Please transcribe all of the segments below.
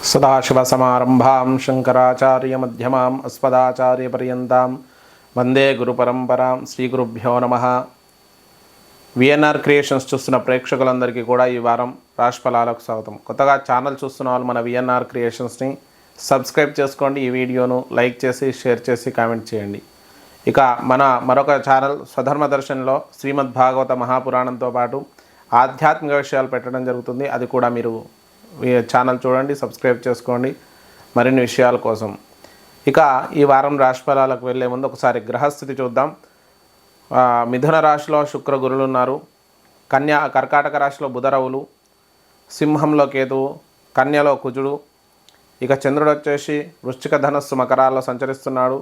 సదాశివసమారంభాం శంకరాచార్యమధ్యమాం అస్మదాచార్యపర్యంతాం వందే గురుపరంపరాం. శ్రీ గురుభ్యో నమః. VNR creations చూస్తున్న ప్రేక్షకులందరికీ కూడా ఈ వారం రాశిఫలాలకు స్వాగతం. కొత్తగా ఛానల్ చూస్తున్న వాళ్ళు మన విఎన్ఆర్ క్రియేషన్స్ని సబ్స్క్రైబ్ చేసుకోండి. ఈ వీడియోను లైక్ చేసి షేర్ చేసి కామెంట్ చేయండి. ఇక మన మరొక ఛానల్ స్వధర్మ దర్శన్లో శ్రీమద్ భాగవత మహాపురాణంతో పాటు ఆధ్యాత్మిక విషయాలు పెట్టడం జరుగుతుంది. అది కూడా మీరు ఛానల్ చూడండి, సబ్స్క్రైబ్ చేసుకోండి మరిన్ని విషయాల కోసం. ఇక ఈ వారం రాశిఫలాలకు వెళ్ళే ముందు ఒకసారి గ్రహస్థితి చూద్దాం. మిథున రాశిలో శుక్ర గురులు ఉన్నారు. కర్కాటక రాశిలో బుధరవులు, సింహంలో కేతువు, కన్యలో కుజుడు. ఇక చంద్రుడు వచ్చేసి వృశ్చిక ధనస్సు మకరాల్లో సంచరిస్తున్నాడు.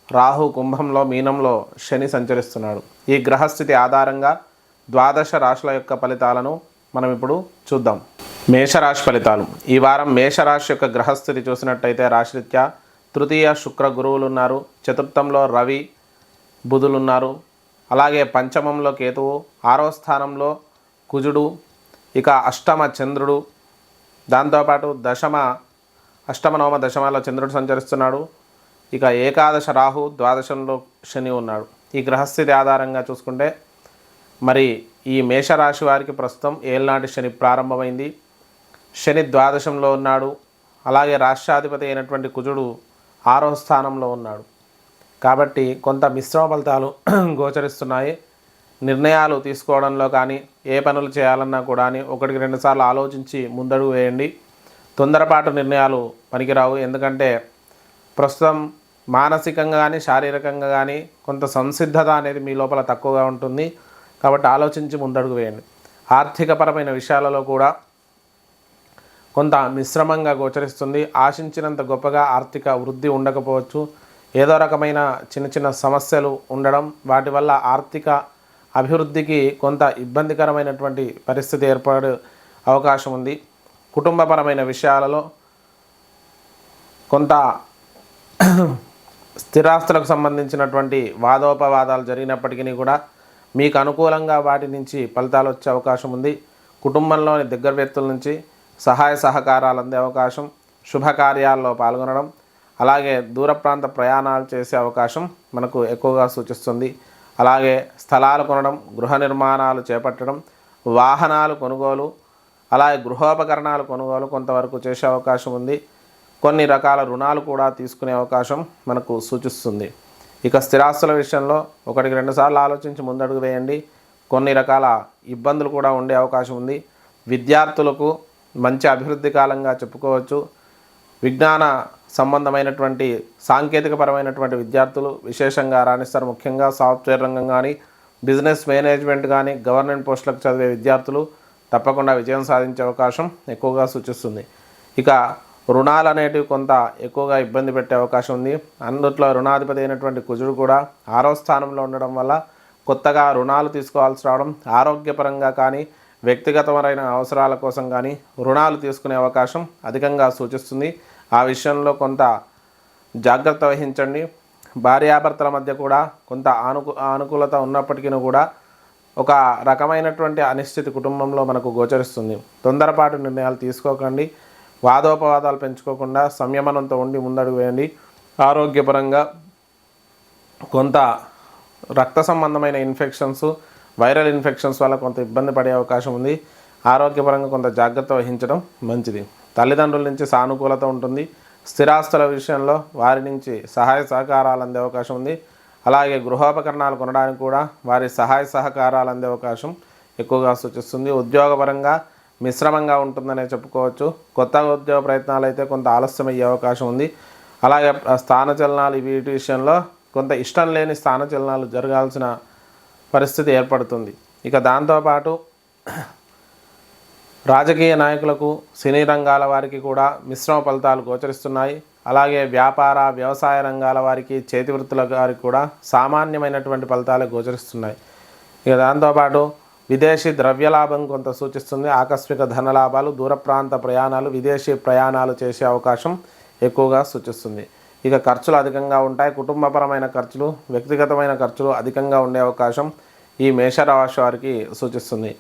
రాహు కుంభంలో మీనంలో శని సంచరిస్తున్నాడు. ఈ గ్రహస్థితి ఆధారంగా ద్వాదశ రాశుల యొక్క ఫలితాలను మనం ఇప్పుడు చూద్దాం. మేషరాశి ఫలితాలు. ఈ వారం మేషరాశి యొక్క గ్రహస్థితి చూసినట్టయితే రాశిరీత్యా తృతీయ శుక్ర గురువులు ఉన్నారు. చతుర్థంలో రవి బుధులు ఉన్నారు. అలాగే పంచమంలో కేతువు, 6వ స్థానంలో కుజుడు, ఇక అష్టమ చంద్రుడు, దాంతోపాటు అష్టమ నవమ దశమాల్లో చంద్రుడు సంచరిస్తున్నాడు. ఇక ఏకాదశ రాహు, ద్వాదశంలో శని ఉన్నాడు. ఈ గ్రహస్థితి ఆధారంగా చూసుకుంటే మరి ఈ మేషరాశి వారికి ప్రస్తుతం ఏళ్ళనాటి శని ప్రారంభమైంది. శని ద్వాదశంలో ఉన్నాడు. అలాగే రాష్ట్రాధిపతి అయినటువంటి కుజుడు 6వ స్థానంలో ఉన్నాడు. కాబట్టి కొంత మిశ్రమ ఫలితాలు గోచరిస్తున్నాయి. నిర్ణయాలు తీసుకోవడంలో కానీ ఏ పనులు చేయాలన్నా కూడా ఒకటికి 2 సార్లు ఆలోచించి ముందడుగు వేయండి. తొందరపాటు నిర్ణయాలు పనికిరావు. ఎందుకంటే ప్రస్తుతం మానసికంగా కానీ శారీరకంగా కానీ కొంత సంసిద్ధత అనేది మీ లోపల తక్కువగా ఉంటుంది. కాబట్టి ఆలోచించి ముందడుగు వేయండి. ఆర్థికపరమైన విషయాలలో కూడా కొంత మిశ్రమంగా గోచరిస్తుంది. ఆశించినంత గొప్పగా ఆర్థిక వృద్ధి ఉండకపోవచ్చు. ఏదో రకమైన చిన్న చిన్న సమస్యలు ఉండడం, వాటి వల్ల ఆర్థిక అభివృద్ధికి కొంత ఇబ్బందికరమైనటువంటి పరిస్థితి ఏర్పడే అవకాశం ఉంది. కుటుంబపరమైన విషయాలలో కొంత స్థిరాస్తులకు సంబంధించినటువంటి వాదోపవాదాలు జరిగినప్పటికీ కూడా మీకు అనుకూలంగా వాటి నుంచి ఫలితాలు వచ్చే అవకాశం ఉంది. కుటుంబంలోని దగ్గర వ్యక్తుల నుంచి సహాయ సహకారాలు అందే అవకాశం, శుభకార్యాల్లో పాల్గొనడం, అలాగే దూర ప్రాంత ప్రయాణాలు చేసే అవకాశం మనకు ఎక్కువగా సూచిస్తుంది. అలాగే స్థలాలు కొనడం, గృహ నిర్మాణాలు చేపట్టడం, వాహనాలు కొనుగోలు, అలాగే గృహోపకరణాలు కొనుగోలు కొంతవరకు చేసే అవకాశం ఉంది. కొన్ని రకాల రుణాలు కూడా తీసుకునే అవకాశం మనకు సూచిస్తుంది. ఇక స్థిరాస్తుల విషయంలో ఒకటికి 2 సార్లు ఆలోచించి ముందడుగు వేయండి. కొన్ని రకాల ఇబ్బందులు కూడా ఉండే అవకాశం ఉంది. విద్యార్థులకు మంచి అభివృద్ధి కాలంగా చెప్పుకోవచ్చు. విజ్ఞాన సంబంధమైనటువంటి సాంకేతికపరమైనటువంటి విద్యార్థులు విశేషంగా రాణిస్తారు. ముఖ్యంగా సాఫ్ట్వేర్ రంగం కానీ, బిజినెస్ మేనేజ్మెంట్ కానీ, గవర్నమెంట్ పోస్టులకు చదివే విద్యార్థులు తప్పకుండా విజయం సాధించే అవకాశం ఎక్కువగా సూచిస్తుంది. ఇక రుణాలు అనేటివి కొంత ఎక్కువగా ఇబ్బంది పెట్టే అవకాశం ఉంది. అందుట్లో రుణాధిపతి అయినటువంటి కుజుడు కూడా 6వ స్థానంలో ఉండడం వల్ల కొత్తగా రుణాలు తీసుకోవాల్సి రావడం, ఆరోగ్యపరంగా కానీ వ్యక్తిగతమైన అవసరాల కోసం కానీ రుణాలు తీసుకునే అవకాశం అధికంగా సూచిస్తుంది. ఆ విషయంలో కొంత జాగ్రత్త వహించండి. భార్యాభర్తల మధ్య కూడా కొంత అనుకూలత ఉన్నప్పటికీ కూడా ఒక రకమైనటువంటి అనిశ్చితి కుటుంబంలో మనకు గోచరిస్తుంది. తొందరపాటు నిర్ణయాలు తీసుకోకండి. వాదోపవాదాలు పెంచుకోకుండా సంయమనంతో ఉండి ముందడుగు వేయండి. ఆరోగ్యపరంగా కొంత రక్త సంబంధమైన ఇన్ఫెక్షన్స్, వైరల్ ఇన్ఫెక్షన్స్ వల్ల కొంత ఇబ్బంది పడే అవకాశం ఉంది. ఆరోగ్యపరంగా కొంత జాగ్రత్త వహించడం మంచిది. తల్లిదండ్రుల నుంచి సానుకూలత ఉంటుంది. స్థిరాస్తుల విషయంలో వారి నుంచి సహాయ సహకారాలు అందే అవకాశం ఉంది. అలాగే గృహోపకరణాలు కొనడానికి కూడా వారి సహాయ సహకారాలు అందే అవకాశం ఎక్కువగా సూచిస్తుంది. ఉద్యోగపరంగా మిశ్రమంగా ఉంటుందనే చెప్పుకోవచ్చు. కొత్త ఉద్యోగ ప్రయత్నాలు అయితే కొంత ఆలస్యం అయ్యే అవకాశం ఉంది. అలాగే స్థానచలనాలు వీటి విషయంలో కొంత ఇష్టం లేని స్థానచలనాలు జరగాల్సిన పరిస్థితి ఏర్పడుతుంది. ఇక దాంతోపాటు రాజకీయ నాయకులకు, సినీ రంగాల వారికి కూడా మిశ్రమ ఫలితాలు గోచరిస్తున్నాయి. అలాగే వ్యాపార వ్యవసాయ రంగాల వారికి, చేతి వృత్తుల వారికి కూడా సామాన్యమైనటువంటి ఫలితాలు గోచరిస్తున్నాయి. ఇక దాంతోపాటు విదేశీ ద్రవ్యలాభం కొంత సూచిస్తుంది. ఆకస్మిక ధనలాభాలు, దూర ప్రాంత ప్రయాణాలు, విదేశీ ప్రయాణాలు చేసే అవకాశం ఎక్కువగా సూచిస్తుంది. ఇక ఖర్చులు అధికంగా ఉంటాయి. కుటుంబపరమైన ఖర్చులు, వ్యక్తిగతమైన ఖర్చులు అధికంగా ఉండే అవకాశం ఈ మేషరాశి వారికి సూచిస్తుంది.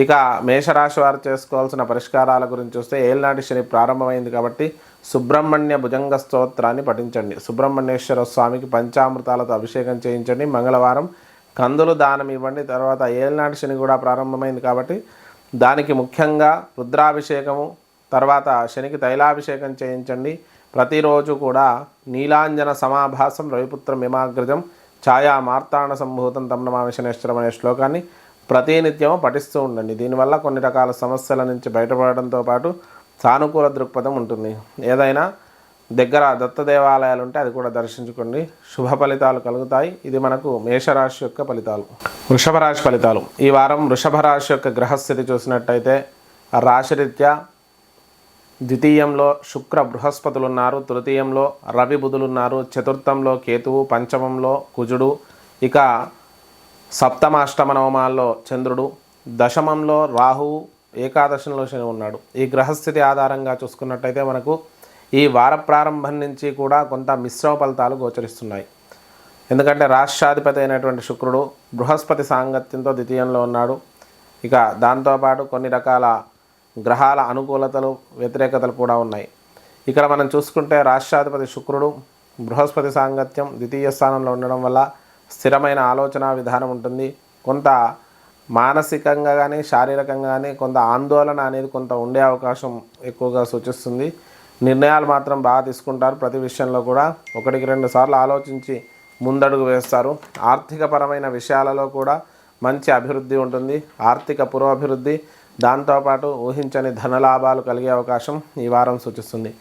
ఇక మేషరాశి వారు చేసుకోవాల్సిన పరిష్కారాల గురించి చూస్తే ఏళ్ళనాటి శని ప్రారంభమైంది కాబట్టి సుబ్రహ్మణ్య భుజంగ స్తోత్రాన్ని పఠించండి. సుబ్రహ్మణ్యేశ్వర స్వామికి పంచామృతాలతో అభిషేకం చేయించండి. మంగళవారం కందులు దానం ఇవ్వండి. తర్వాత ఏళ్ళనాటి శని కూడా ప్రారంభమైంది కాబట్టి దానికి ముఖ్యంగా రుద్రాభిషేకము, తర్వాత శనికి తైలాభిషేకం చేయించండి. ప్రతిరోజు కూడా నీలాంజన సమాభాసం రవిపుత్రం యమాగ్రజం ఛాయా మార్తాండ సంభూతం తమ్ నమామి శనేశ్వరం అనే శ్లోకాన్ని ప్రతినిత్యము పఠిస్తూ ఉండండి. దీనివల్ల కొన్ని రకాల సమస్యల నుంచి బయటపడడంతో పాటు సానుకూల దృక్పథం ఉంటుంది. ఏదైనా దగ్గర దత్త దేవాలయాలు ఉంటే అది కూడా దర్శించుకోండి. శుభ ఫలితాలు కలుగుతాయి. ఇది మనకు మేషరాశి యొక్క ఫలితాలు. వృషభ రాశి ఫలితాలు. ఈ వారం వృషభ రాశి యొక్క గ్రహస్థితి చూసినట్టయితే రాశిరీత్యా ద్వితీయంలో శుక్ర బృహస్పతులు ఉన్నారు, తృతీయంలో రవి బుధులు ఉన్నారు, చతుర్థంలో కేతువు, పంచమంలో కుజుడు, ఇక సప్తమ అష్టమ నవమాల్లో చంద్రుడు, దశమంలో రాహువు, ఏకాదశంలో శని ఉన్నాడు. ఈ గ్రహస్థితి ఆధారంగా చూసుకున్నట్టయితే మనకు ఈ వార ప్రారంభం నుంచి కూడా కొంత మిశ్రమ ఫలితాలు గోచరిస్తున్నాయి. ఎందుకంటే రాష్ట్రాధిపతి అయినటువంటి శుక్రుడు బృహస్పతి సాంగత్యంతో ద్వితీయంలో ఉన్నాడు. ఇక దాంతోపాటు కొన్ని రకాల గ్రహాల అనుకూలతలు వ్యతిరేకతలు కూడా ఉన్నాయి. ఇక్కడ మనం చూసుకుంటే రాష్ట్రాధిపతి శుక్రుడు బృహస్పతి సాంగత్యం ద్వితీయ స్థానంలో ఉండడం వల్ల స్థిరమైన ఆలోచన విధానం ఉంటుంది. కొంత మానసికంగా కానీ శారీరకంగా కానీ కొంత ఆందోళన అనేది కొంత ఉండే అవకాశం ఎక్కువగా సూచిస్తుంది. నిర్ణయాలు మాత్రం బాగా తీసుకుంటారు. ప్రతి విషయంలో కూడా 1-2 సార్లు ఆలోచించి ముందడుగు వేస్తారు. ఆర్థికపరమైన విషయాలలో కూడా మంచి అభివృద్ధి ఉంటుంది. ఆర్థిక పురోభివృద్ధి, దాంతోపాటు ఊహించని ధనలాభాలు కలిగే అవకాశం ఈ వారం సూచిస్తుంది.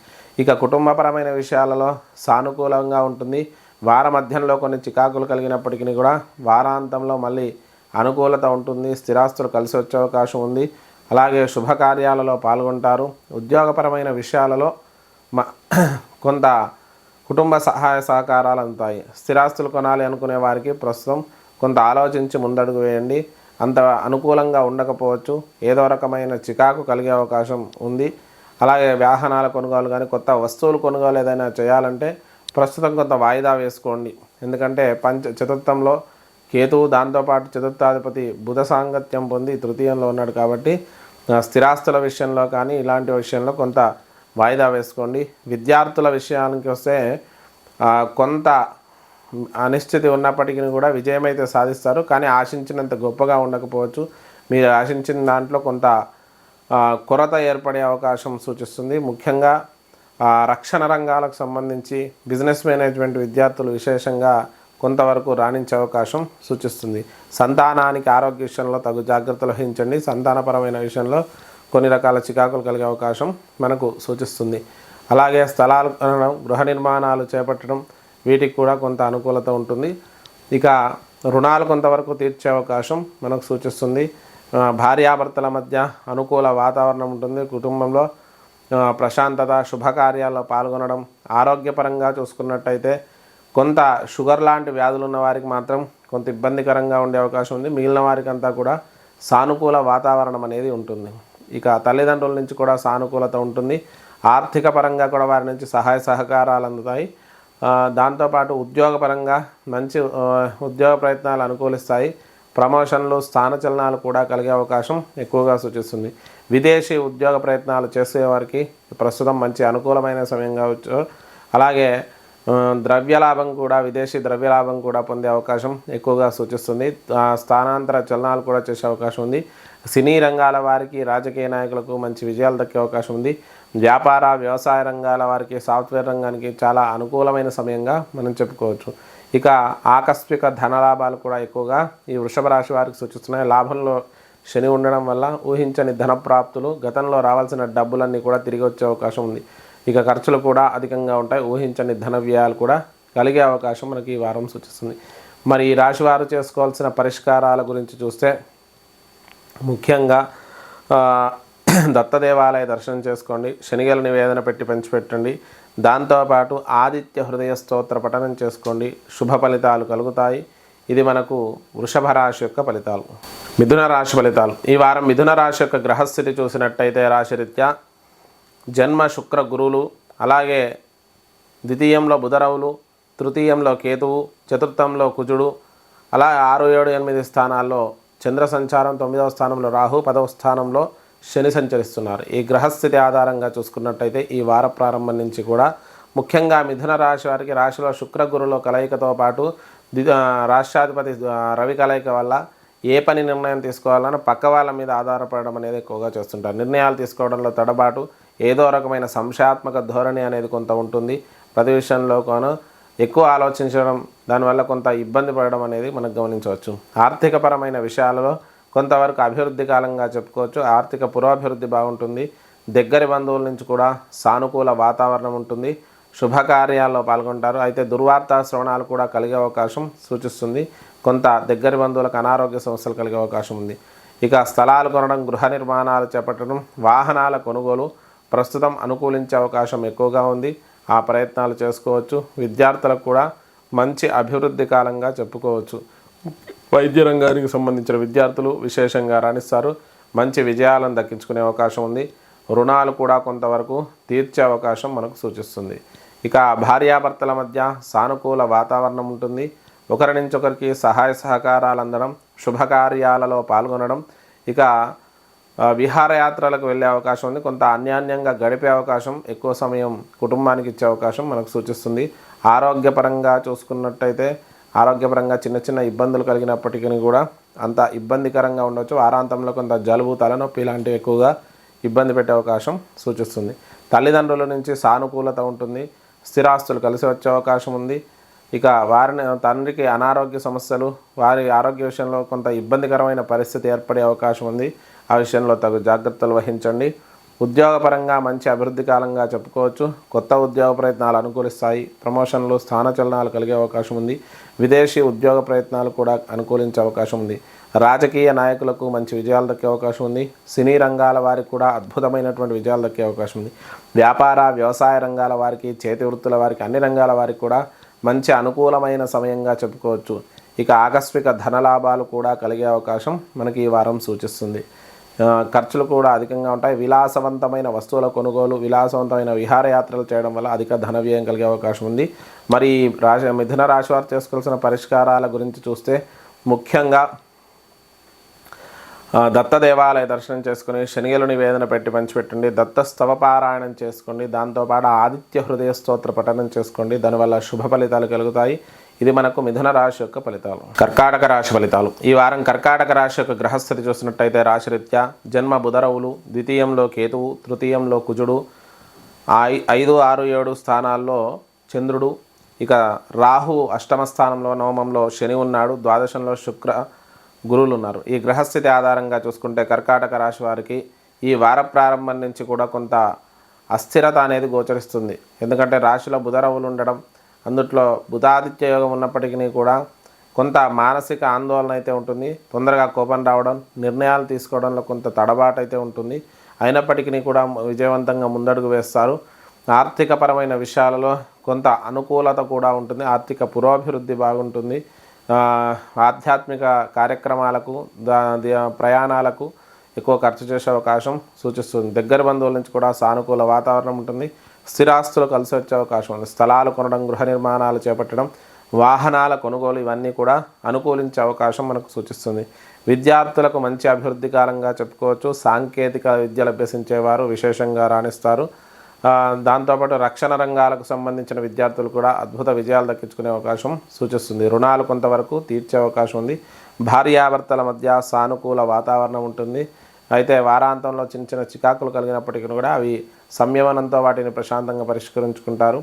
ఇక కుటుంబపరమైన విషయాలలో సానుకూలంగా ఉంటుంది. వార మధ్యంలో కొన్ని చికాకులు కలిగినప్పటికీ కూడా వారాంతంలో మళ్ళీ అనుకూలత ఉంటుంది. స్థిరాస్తులు కలిసి వచ్చే అవకాశం ఉంది. అలాగే శుభకార్యాలలో పాల్గొంటారు. ఉద్యోగపరమైన విషయాలలో కొంత కుటుంబ సహాయ సహకారాలు అందుతాయి. స్థిరాస్తులు కొనాలి అనుకునే వారికి ప్రస్తుతం కొంత ఆలోచించి ముందడుగు వేయండి. అంత అనుకూలంగా ఉండకపోవచ్చు. ఏదో రకమైన చికాకు కలిగే అవకాశం ఉంది. అలాగే వాహనాల కొనుగోలు కానీ కొత్త వస్తువులు కొనుగోలు ఏదైనా చేయాలంటే ప్రస్తుతం కొంత వాయిదా వేసుకోండి. ఎందుకంటే చతుర్థంలో కేతువు, దాంతోపాటు చతుర్థాధిపతి బుధ సాంగత్యం పొంది తృతీయంలో ఉన్నాడు కాబట్టి స్థిరాస్తుల విషయంలో కానీ ఇలాంటి విషయంలో కొంత వాయిదా వేసుకోండి. విద్యార్థుల విషయానికి వస్తే కొంత అనిశ్చితి ఉన్నప్పటికీ కూడా విజయం అయితే సాధిస్తారు. కానీ ఆశించినంత గొప్పగా ఉండకపోవచ్చు. మీరు ఆశించిన దాంట్లో కొంత కొరత ఏర్పడే అవకాశం సూచిస్తుంది. ముఖ్యంగా రక్షణ రంగాలకు సంబంధించి బిజినెస్ మేనేజ్మెంట్ విద్యార్థులు విశేషంగా కొంతవరకు రాణించే అవకాశం సూచిస్తుంది. సంతానానికి ఆరోగ్య విషయంలో తగు జాగ్రత్తలు వహించండి. సంతానపరమైన విషయంలో కొన్ని రకాల చికాకులు కలిగే అవకాశం మనకు సూచిస్తుంది. అలాగే స్థలాలు కొనడం, గృహ నిర్మాణాలు చేపట్టడం, వీటికి కూడా కొంత అనుకూలత ఉంటుంది. ఇక రుణాలు కొంతవరకు తీర్చే అవకాశం మనకు సూచిస్తుంది. భార్యాభర్తల మధ్య అనుకూల వాతావరణం ఉంటుంది. కుటుంబంలో ప్రశాంతత, శుభకార్యాల్లో పాల్గొనడం. ఆరోగ్యపరంగా చూసుకున్నట్టయితే కొంత షుగర్ లాంటి వ్యాధులు ఉన్న వారికి మాత్రం కొంత ఇబ్బందికరంగా ఉండే అవకాశం ఉంది. మిగిలిన వారికి అంతా కూడా సానుకూల వాతావరణం అనేది ఉంటుంది. ఇక తల్లిదండ్రుల నుంచి కూడా సానుకూలత ఉంటుంది. ఆర్థిక పరంగా కూడా వారి నుంచి సహాయ సహకారాలు అందుతాయి. దాంతోపాటు ఉద్యోగపరంగా మంచి ఉద్యోగ ప్రయత్నాలు అనుకూలిస్తాయి. ప్రమోషన్లు, స్థానచలనాలు కూడా కలిగే అవకాశం ఎక్కువగా సూచిస్తుంది. విదేశీ ఉద్యోగ ప్రయత్నాలు చేసేవారికి ప్రస్తుతం మంచి అనుకూలమైన సమయం కావచ్చు. అలాగే ద్రవ్యలాభం కూడా, విదేశీ ద్రవ్యలాభం కూడా పొందే అవకాశం ఎక్కువగా సూచిస్తుంది. స్థానాంతర చలనాలు కూడా చేసే అవకాశం ఉంది. సినీ రంగాల వారికి, రాజకీయ నాయకులకు మంచి విజయాలు దక్కే అవకాశం ఉంది. వ్యాపార, వ్యవసాయ రంగాల వారికి, సాఫ్ట్వేర్ రంగానికి చాలా అనుకూలమైన సమయంగా మనం చెప్పుకోవచ్చు. ఇక ఆకస్మిక ధనలాభాలు కూడా ఎక్కువగా ఈ వృషభ రాశి వారికి సూచిస్తున్నాయి. లాభంలో శని ఉండడం వల్ల ఊహించని ధన ప్రాప్తులు, గతంలో రావాల్సిన డబ్బులన్నీ కూడా తిరిగి వచ్చే అవకాశం ఉంది. ఇక ఖర్చులు కూడా అధికంగా ఉంటాయి. ఊహించని ధన వ్యయాలు కూడా కలిగే అవకాశం మనకి ఈ వారం సూచిస్తుంది. మరి ఈ రాశి వారు చేసుకోవాల్సిన పరిష్కారాల గురించి చూస్తే ముఖ్యంగా దత్తదేవాలయ దర్శనం చేసుకోండి. శనిగల నివేదన పెట్టి పంచిపెట్టండి. దాంతోపాటు ఆదిత్య హృదయ స్తోత్ర పఠనం చేసుకోండి. శుభ ఫలితాలు కలుగుతాయి. ఇది మనకు వృషభ రాశి యొక్క ఫలితాలు. మిథున రాశి ఫలితాలు. ఈ వారం మిథున రాశి యొక్క గ్రహస్థితి చూసినట్టయితే రాశిరీత్యా జన్మ శుక్ర గురువులు, అలాగే ద్వితీయంలో బుధరవులు, తృతీయంలో కేతువు, చతుర్థంలో కుజుడు, అలా 6, 7, 8 స్థానాల్లో చంద్ర సంచారం 9వ స్థానంలో రాహు, 10వ స్థానంలో శని సంచరిస్తున్నారు. ఈ గ్రహస్థితి ఆధారంగా చూసుకున్నట్టయితే ఈ వార ప్రారంభం నుంచి కూడా ముఖ్యంగా మిథున రాశి వారికి రాశిలో శుక్ర గురుల కలయికతో పాటు రాష్ట్రాధిపతి రవి కలయిక వల్ల ఏ పని నిర్ణయం తీసుకోవాలన్నా పక్క వాళ్ళ మీద ఆధారపడడం అనేది ఎక్కువగా చేస్తుంటారు. నిర్ణయాలు తీసుకోవడంలో తడబాటు, ఏదో రకమైన సంశయాత్మక ధోరణి అనేది కొంత ఉంటుంది. ప్రతి విషయంలో కూడా ఎక్కువ ఆలోచించడం, దానివల్ల కొంత ఇబ్బంది పడడం అనేది మనకు గమనించవచ్చు. ఆర్థికపరమైన విషయాలలో కొంతవరకు అభివృద్ధి కాలంగా చెప్పుకోవచ్చు. ఆర్థిక పురోభివృద్ధి బాగుంటుంది. దగ్గరి బంధువుల నుంచి కూడా సానుకూల వాతావరణం ఉంటుంది. శుభకార్యాల్లో పాల్గొంటారు. అయితే దుర్వార్త శ్రవణాలు కూడా కలిగే అవకాశం సూచిస్తుంది. కొంత దగ్గరి బంధువులకు అనారోగ్య సమస్యలు కలిగే అవకాశం ఉంది. ఇక స్థలాలు కొనడం, గృహ నిర్మాణాలు చేపట్టడం, వాహనాల కొనుగోలు ప్రస్తుతం అనుకూలించే అవకాశం ఎక్కువగా ఉంది. ఆ ప్రయత్నాలు చేసుకోవచ్చు. విద్యార్థులకు కూడా మంచి అభివృద్ధి కాలంగా చెప్పుకోవచ్చు. వైద్య రంగానికి సంబంధించిన విద్యార్థులు విశేషంగా రాణిస్తారు. మంచి విజయాలను దక్కించుకునే అవకాశం ఉంది. రుణాలు కూడా కొంతవరకు తీర్చే అవకాశం మనకు సూచిస్తుంది. ఇక భార్యాభర్తల మధ్య సానుకూల వాతావరణం ఉంటుంది. ఒకరి నుంచి ఒకరికి సహాయ సహకారాలు అందడం, శుభకార్యాలలో పాల్గొనడం, ఇక విహారయాత్రలకు వెళ్ళే అవకాశం ఉంది. కొంత అన్యాన్యంగా గడిపే అవకాశం, ఎక్కువ సమయం కుటుంబానికి ఇచ్చే అవకాశం మనకు సూచిస్తుంది. ఆరోగ్యపరంగా చూసుకున్నట్టయితే ఆరోగ్యపరంగా చిన్న చిన్న ఇబ్బందులు కలిగినప్పటికీ కూడా అంత ఇబ్బందికరంగా ఉండవచ్చు. వారాంతంలో కొంత జలుబు, తలనొప్పి ఇలాంటివి ఎక్కువగా ఇబ్బంది పెట్టే అవకాశం సూచిస్తుంది. తల్లిదండ్రుల నుంచి సానుకూలత ఉంటుంది. స్థిరాస్తులు కలిసి వచ్చే అవకాశం ఉంది. ఇక తండ్రికి అనారోగ్య సమస్యలు, వారి ఆరోగ్య విషయంలో కొంత ఇబ్బందికరమైన పరిస్థితి ఏర్పడే అవకాశం ఉంది. ఆ విషయంలో తగు జాగ్రత్తలు వహించండి. ఉద్యోగపరంగా మంచి అభివృద్ధి కాలంగా చెప్పుకోవచ్చు. కొత్త ఉద్యోగ ప్రయత్నాలు అనుకూలిస్తాయి. ప్రమోషన్లు, స్థానచలనాలు కలిగే అవకాశం ఉంది. విదేశీ ఉద్యోగ ప్రయత్నాలు కూడా అనుకూలించే అవకాశం ఉంది. రాజకీయ నాయకులకు మంచి విజయాలు దక్కే అవకాశం ఉంది. సినీ రంగాల వారికి కూడా అద్భుతమైనటువంటి విజయాలు దక్కే అవకాశం ఉంది. వ్యాపార, వ్యవసాయ రంగాల వారికి, చేతి వృత్తుల వారికి, అన్ని రంగాల వారికి కూడా మంచి అనుకూలమైన సమయంగా చెప్పుకోవచ్చు. ఇక ఆకస్మిక ధనలాభాలు కూడా కలిగే అవకాశం మనకి ఈ వారం సూచిస్తుంది. ఖర్చులు కూడా అధికంగా ఉంటాయి. విలాసవంతమైన వస్తువుల కొనుగోలు, విలాసవంతమైన విహారయాత్రలు చేయడం వల్ల అధిక ధన వ్యయం కలిగే అవకాశం ఉంది. మరి మిథున రాశి వారు చేసుకోవాల్సిన పరిష్కారాల గురించి చూస్తే ముఖ్యంగా దత్త దేవాలయ దర్శనం చేసుకుని శనిగలు నివేదన పెట్టి పంచిపెట్టండి. దత్త స్తవ పారాయణం చేసుకోండి. దాంతోపాటు ఆదిత్య హృదయ స్తోత్ర పఠనం చేసుకోండి. దానివల్ల శుభ ఫలితాలు కలుగుతాయి. ఇది మనకు మిథున రాశి యొక్క ఫలితాలు. కర్కాటక రాశి ఫలితాలు. ఈ వారం కర్కాటక రాశి యొక్క గ్రహస్థితి చూసినట్టయితే రాశిరీత్యా జన్మ బుధరవులు, ద్వితీయంలో కేతువు, తృతీయంలో కుజుడు, 5, 6, 7 స్థానాల్లో చంద్రుడు, ఇక రాహు అష్టమ స్థానంలో, నవమంలో శని ఉన్నాడు, ద్వాదశంలో శుక్ర, గురువులు ఉన్నారు. ఈ గ్రహస్థితి ఆధారంగా చూసుకుంటే కర్కాటక రాశి వారికి ఈ వార ప్రారంభం నుంచి కూడా కొంత అస్థిరత అనేది గోచరిస్తుంది. ఎందుకంటే రాశిలో బుధరవులు ఉండడం, అందుట్లో బుధాదిత్య యోగం ఉన్నప్పటికీ కూడా కొంత మానసిక ఆందోళన అయితే ఉంటుంది. తొందరగా కోపం రావడం, నిర్ణయాలు తీసుకోవడంలో కొంత తడబాటు అయితే ఉంటుంది. అయినప్పటికీ కూడా విజయవంతంగా ముందడుగు వేస్తారు. ఆర్థికపరమైన విషయాలలో కొంత అనుకూలత కూడా ఉంటుంది. ఆర్థిక పురోభివృద్ధి బాగుంటుంది. ఆధ్యాత్మిక కార్యక్రమాలకు, ప్రయాణాలకు ఎక్కువ ఖర్చు చేసే అవకాశం సూచిస్తుంది. దగ్గర బంధువుల నుంచి కూడా సానుకూల వాతావరణం ఉంటుంది. స్థిరాస్తులు కలిసి వచ్చే అవకాశం ఉంది. స్థలాలు కొనడం, గృహ నిర్మాణాలు చేపట్టడం, వాహనాల కొనుగోలు ఇవన్నీ కూడా అనుకూలించే అవకాశం మనకు సూచిస్తుంది. విద్యార్థులకు మంచి అభివృద్ధి కాలంగా చెప్పుకోవచ్చు. సాంకేతిక విద్యలు అభ్యసించేవారు విశేషంగా రాణిస్తారు. దాంతోపాటు రక్షణ రంగాలకు సంబంధించిన విద్యార్థులు కూడా అద్భుత విజయాలు దక్కించుకునే అవకాశం సూచిస్తుంది. రుణాలు కొంతవరకు తీర్చే అవకాశం ఉంది. భార్యాభర్తల మధ్య సానుకూల వాతావరణం ఉంటుంది. అయితే వారాంతంలో చిన్న చిన్న చికాకులు కలిగినప్పటికీ కూడా అవి సంయమనంతో వాటిని ప్రశాంతంగా పరిష్కరించుకుంటారు.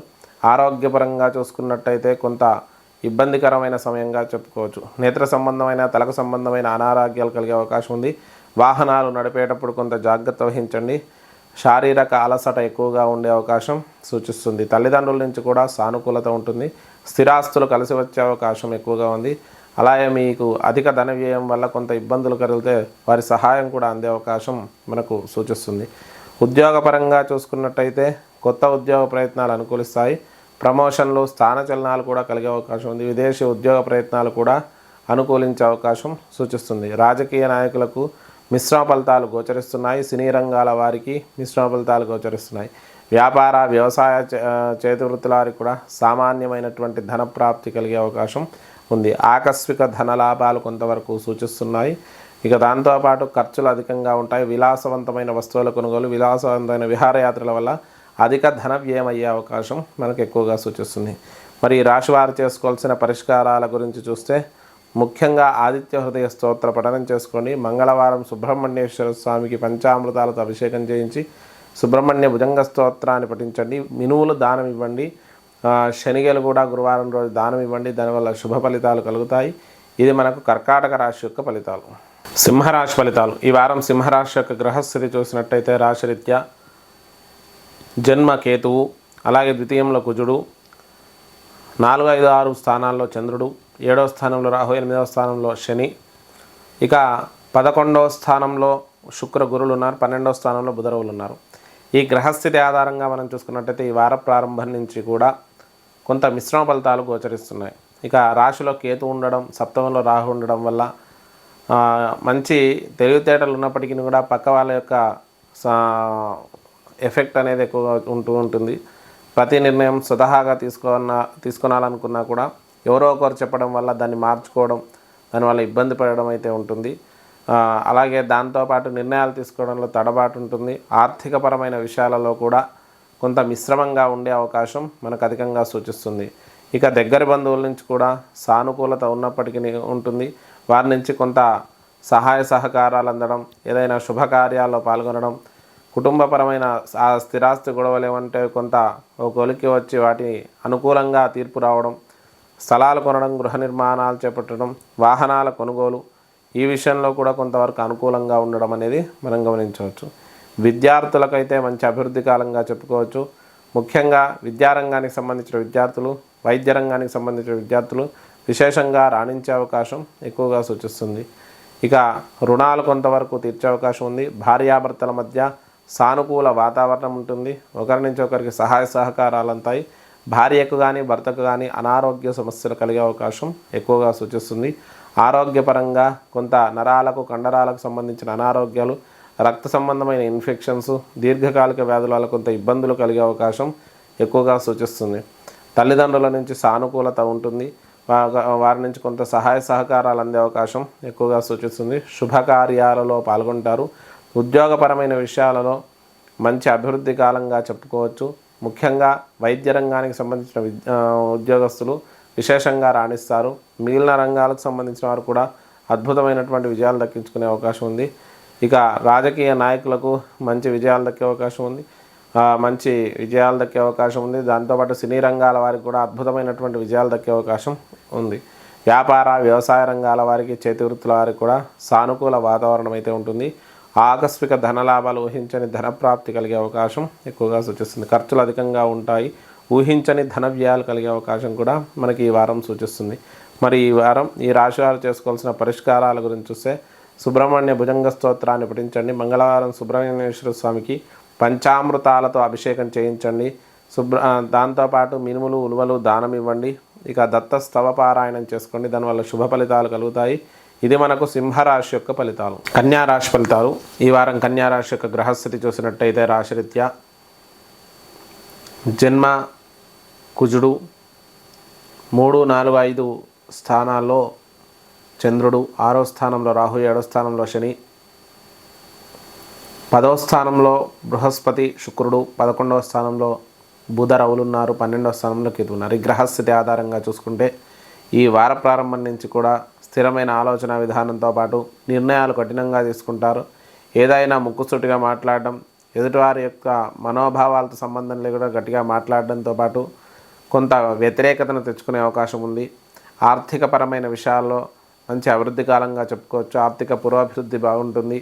ఆరోగ్యపరంగా చూసుకున్నట్టయితే కొంత ఇబ్బందికరమైన సమయంగా చెప్పుకోవచ్చు. నేత్ర సంబంధమైన, తలకు సంబంధమైన అనారోగ్యాలు కలిగే అవకాశం ఉంది. వాహనాలు నడిపేటప్పుడు కొంత జాగ్రత్త వహించండి. శారీరక అలసట ఎక్కువగా ఉండే అవకాశం సూచిస్తుంది. తల్లిదండ్రుల నుంచి కూడా సానుకూలత ఉంటుంది. స్థిరాస్తులు కలిసి వచ్చే అవకాశం ఎక్కువగా ఉంది. అలాగే మీకు అధిక ధన వ్యయం వల్ల కొంత ఇబ్బందులు కలిగితే వారి సహాయం కూడా అందే అవకాశం మనకు సూచిస్తుంది. ఉద్యోగపరంగా చూసుకున్నట్టయితే కొత్త ఉద్యోగ ప్రయత్నాలు అనుకూలిస్తాయి. ప్రమోషన్లు, స్థానచలనాలు కూడా కలిగే అవకాశం ఉంది. విదేశీ ఉద్యోగ ప్రయత్నాలు కూడా అనుకూలించే అవకాశం సూచిస్తుంది. రాజకీయ నాయకులకు మిశ్రమ ఫలితాలు గోచరిస్తున్నాయి. సినీ రంగాల వారికి మిశ్రమ ఫలితాలు గోచరిస్తున్నాయి. వ్యాపార, వ్యవసాయ, చేతి వృత్తుల వారికి కూడా సామాన్యమైనటువంటి ధన ప్రాప్తి కలిగే అవకాశం ఉంది. ఆకస్మిక ధన లాభాలు కొంతవరకు సూచిస్తున్నాయి. ఇక దాంతోపాటు ఖర్చులు అధికంగా ఉంటాయి. విలాసవంతమైన వస్తువుల కొనుగోలు, విలాసవంతమైన విహారయాత్రల వల్ల అధిక ధన వ్యయం అయ్యే అవకాశం మనకు ఎక్కువగా సూచిస్తుంది. మరి ఈ రాశి వారు చేసుకోవాల్సిన పరిష్కారాల గురించి చూస్తే ముఖ్యంగా ఆదిత్య హృదయ స్తోత్ర పఠనం చేసుకోండి. మంగళవారం సుబ్రహ్మణ్యేశ్వర స్వామికి పంచామృతాలతో అభిషేకం చేయించి సుబ్రహ్మణ్య భుజంగ స్తోత్రాన్ని పఠించండి. మినువులు దానం ఇవ్వండి. శనిగలు కూడా గురువారం రోజు దానం ఇవ్వండి. దానివల్ల శుభ ఫలితాలు కలుగుతాయి. ఇది మనకు కర్కాటక రాశి యొక్క ఫలితాలు. సింహరాశి ఫలితాలు. ఈ వారం సింహరాశి యొక్క గ్రహస్థితి చూసినట్టయితే రాశిరీత్యా జన్మ కేతువు, అలాగే ద్వితీయంలో కుజుడు, 4, 5, 6 స్థానాల్లో చంద్రుడు, 7వ స్థానంలో రాహు, 8వ స్థానంలో శని, ఇక 11వ స్థానంలో శుక్ర గురువులు ఉన్నారు, 12వ స్థానంలో బుధరవులు ఉన్నారు. ఈ గ్రహస్థితి ఆధారంగా మనం చూసుకున్నట్టయితే ఈ వార ప్రారంభం నుంచి కూడా కొంత మిశ్రమ ఫలితాలు గోచరిస్తున్నాయి. ఇక రాశిలో కేతు ఉండడం, సప్తమంలో రాహు ఉండడం వల్ల మంచి తెలివితేటలు ఉన్నప్పటికీ కూడా పక్క వాళ్ళ యొక్క ఎఫెక్ట్ అనేది ఎక్కువగా ఉంటుంది. ప్రతి నిర్ణయం స్వతహాగా తీసుకోవాలనుకున్నా కూడా ఎవరో ఒకరు చెప్పడం వల్ల దాన్ని మార్చుకోవడం, దానివల్ల ఇబ్బంది పడడం అయితే ఉంటుంది. అలాగే దాంతోపాటు నిర్ణయాలు తీసుకోవడంలో తడబాటు ఉంటుంది. ఆర్థికపరమైన విషయాలలో కూడా కొంత మిశ్రమంగా ఉండే అవకాశం మనకు అధికంగా సూచిస్తుంది. ఇక దగ్గరి బంధువుల నుంచి కూడా సానుకూలత ఉన్నప్పటికీ ఉంటుంది. వారి నుంచి కొంత సహాయ సహకారాలు అందడం, ఏదైనా శుభకార్యాల్లో పాల్గొనడం, కుటుంబపరమైన స్థిరాస్తి గొడవలు ఏమంటే కొంత ఒక కొలికి వచ్చి వాటి అనుకూలంగా తీర్పు రావడం, స్థలాలు కొనడం, గృహ నిర్మాణాలు చేపట్టడం, వాహనాల కొనుగోలు, ఈ విషయంలో కూడా కొంతవరకు అనుకూలంగా ఉండడం అనేది మనం గమనించవచ్చు. విద్యార్థులకైతే మంచి అభివృద్ధి కాలంగా చెప్పుకోవచ్చు. ముఖ్యంగా విద్యారంగానికి సంబంధించిన విద్యార్థులు, వైద్య రంగానికి సంబంధించిన విద్యార్థులు విశేషంగా రాణించే అవకాశం ఎక్కువగా సూచిస్తుంది. ఇక రుణాలు కొంతవరకు తీర్చే అవకాశం ఉంది. భార్యాభర్తల మధ్య సానుకూల వాతావరణం ఉంటుంది. ఒకరి నుంచి ఒకరికి సహాయ సహకారాలు అంతాయి. భార్యకు కానీ భర్తకు కానీ అనారోగ్య సమస్యలు కలిగే అవకాశం ఎక్కువగా సూచిస్తుంది. ఆరోగ్యపరంగా కొంత నరాలకు, కండరాలకు సంబంధించిన అనారోగ్యాలు, రక్త సంబంధమైన ఇన్ఫెక్షన్స్, దీర్ఘకాలిక వ్యాధుల వల్ల కొంత ఇబ్బందులు కలిగే అవకాశం ఎక్కువగా సూచిస్తుంది. తల్లిదండ్రుల నుంచి సానుకూలత ఉంటుంది. వారి నుంచి కొంత సహాయ సహకారాలు అందే అవకాశం ఎక్కువగా సూచిస్తుంది. శుభకార్యాలలో పాల్గొంటారు. ఉద్యోగపరమైన విషయాలలో మంచి అభివృద్ధి కాలంగా చెప్పుకోవచ్చు. ముఖ్యంగా వైద్య రంగానికి సంబంధించిన ఉద్యోగస్తులు విశేషంగా రాణిస్తారు. మిగిలిన రంగాలకు సంబంధించిన వారు కూడా అద్భుతమైనటువంటి విజయాలు దక్కించుకునే అవకాశం ఉంది. ఇక రాజకీయ నాయకులకు మంచి విజయాలు దక్కే అవకాశం ఉంది. దాంతోపాటు సినీ రంగాల వారికి కూడా అద్భుతమైనటువంటి విజయాలు దక్కే అవకాశం ఉంది. వ్యాపార, వ్యవసాయ రంగాల వారికి, చేతి వృత్తుల వారికి కూడా సానుకూల వాతావరణం అయితే ఉంటుంది. ఆకస్మిక ధనలాభాలు, ఊహించని ధనప్రాప్తి కలిగే అవకాశం ఎక్కువగా సూచిస్తుంది. ఖర్చులు అధికంగా ఉంటాయి. ఊహించని ధన వ్యయాలు కలిగే అవకాశం కూడా మనకి ఈ వారం సూచిస్తుంది. మరి ఈ వారం ఈ రాశి వారు చేసుకోవాల్సిన పరిష్కారాల గురించి చూస్తే సుబ్రహ్మణ్య భుజంగ స్తోత్రాన్ని పఠించండి. మంగళవారం సుబ్రహ్మణ్యేశ్వర స్వామికి పంచామృతాలతో అభిషేకం చేయించండి. దాంతోపాటు మినుములు, ఉలువలు దానం ఇవ్వండి. ఇక దత్త స్తవ పారాయణం చేసుకోండి. దానివల్ల శుభ ఫలితాలు కలుగుతాయి. ఇది మనకు సింహరాశి యొక్క ఫలితాలు. కన్యారాశి ఫలితాలు. ఈ వారం కన్యారాశి యొక్క గ్రహస్థితి చూసినట్టయితే రాశిరీత్యా జన్మ కుజుడు, 3, 4, 5 స్థానాల్లో చంద్రుడు, 6వ స్థానంలో రాహు, 7వ స్థానంలో శని, 10వ స్థానంలో బృహస్పతి, శుక్రుడు, 11వ స్థానంలో బుధ రవులు ఉన్నారు, 12వ స్థానంలో కేతు ఉన్నారు. ఈ గ్రహస్థితి ఆధారంగా చూసుకుంటే ఈ వార ప్రారంభం నుంచి కూడా స్థిరమైన ఆలోచన విధానంతో పాటు నిర్ణయాలు కఠినంగా తీసుకుంటారు. ఏదైనా ముక్కుసూటిగా మాట్లాడడం, ఎదుటివారి యొక్క మనోభావాలతో సంబంధం లేకుండా గట్టిగా మాట్లాడడంతో పాటు కొంత వ్యతిరేకతను తెచ్చుకునే అవకాశం ఉంది. ఆర్థికపరమైన విషయాల్లో మంచి అభివృద్ధి కాలంగా చెప్పుకోవచ్చు. ఆర్థిక పురోభివృద్ధి బాగుంటుంది.